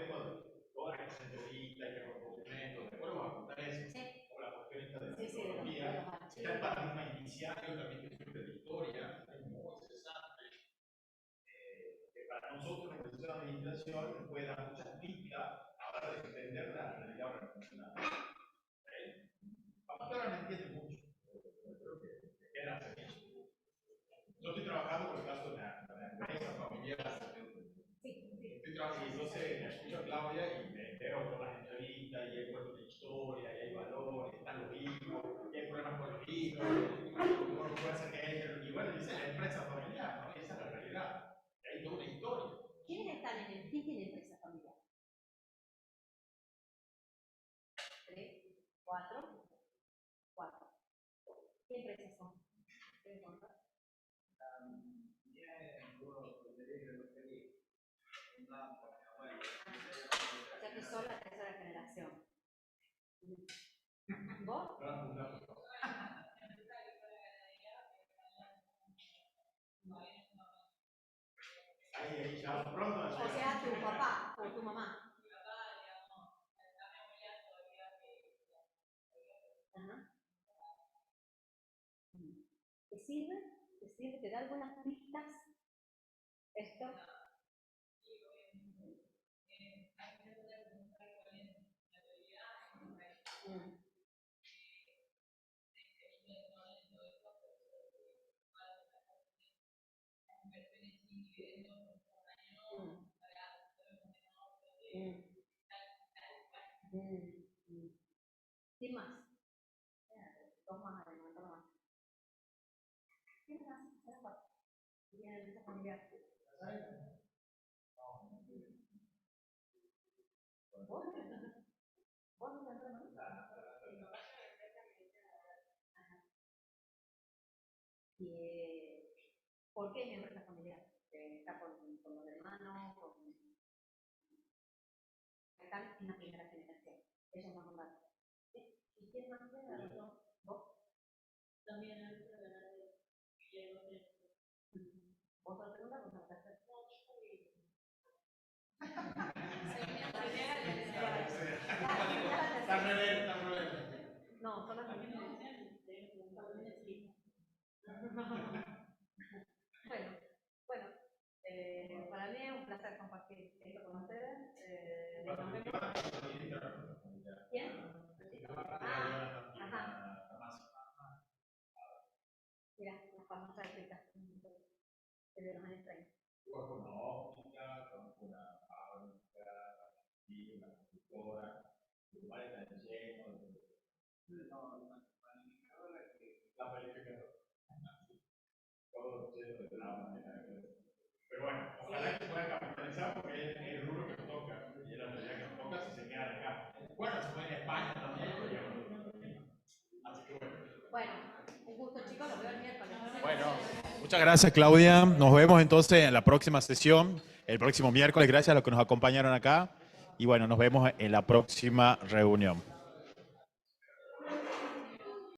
todas las entrevistas y los documentos, después vamos a contar eso. Sí. O la cuestión esta de la metodología. Está el paradigma iniciario también que surge de la historia, es muy interesante. Que para nosotros, en la cuestión de administración, nos puede dar muchas pistas a la hora de entender la realidad organizacional. Papá ahora me entiende mucho. Creo que queda semilla. Yo estoy trabajando por el caso de la empresa familiar. Estoy trabajando y entonces me escucho a Claudia y me entero todas las entrevistas y hay puestos de historia y hay valores, están los hijos, y hay problemas con los hijos, uno no puede hacer que y bueno, dice la empresa familiar, ¿no? Esa es la realidad. Y hay toda una historia. ¿Quién tiene empresa familiar? 3, 4, 4. ¿Qué empresas son? ¿Qué encontrar? O sea que son la tercera generación. ¿Vos? Ahí ya pronto. O sea, tu papá o tu mamá. Ajá. ¿Te sirve? ¿Te sirve? ¿Te da algunas pistas? Esto. ¿Qué más? Dos más, adelante, dos más. ¿Qué más? Tiene empresa familiar. ¿Vos? ¿Vos no tenés hermano? ¿Por qué es empresa familiar? ¿Está con los hermanos? Están en la primera generación. Ellos más mandaron. ¿Y quién más tiene? ¿Vos? También en la ¿Vos sos la segunda o sos la tercera? No, son las mismas. Bueno, para mí es un placer compartir esto con ustedes. Nos vemos. ¿Quién? Ajá. Mira, las famosas escritas de los años 30. Una óptica, una fábrica, una constructora, lugares tan llenos de. La planificadora. Todo lleno de drama. Pero bueno, ojalá que puedan capitalizar porque es el rubro que nos toca. Y es la realidad que nos toca si se quedan acá. Bueno, se puede en España también. Así que bueno. Bueno, un gusto chicos, los veo el miércoles. Bueno. Muchas gracias, Claudia. Nos vemos entonces en la próxima sesión, el próximo miércoles. Gracias a los que nos acompañaron acá. Y bueno, nos vemos en la próxima reunión.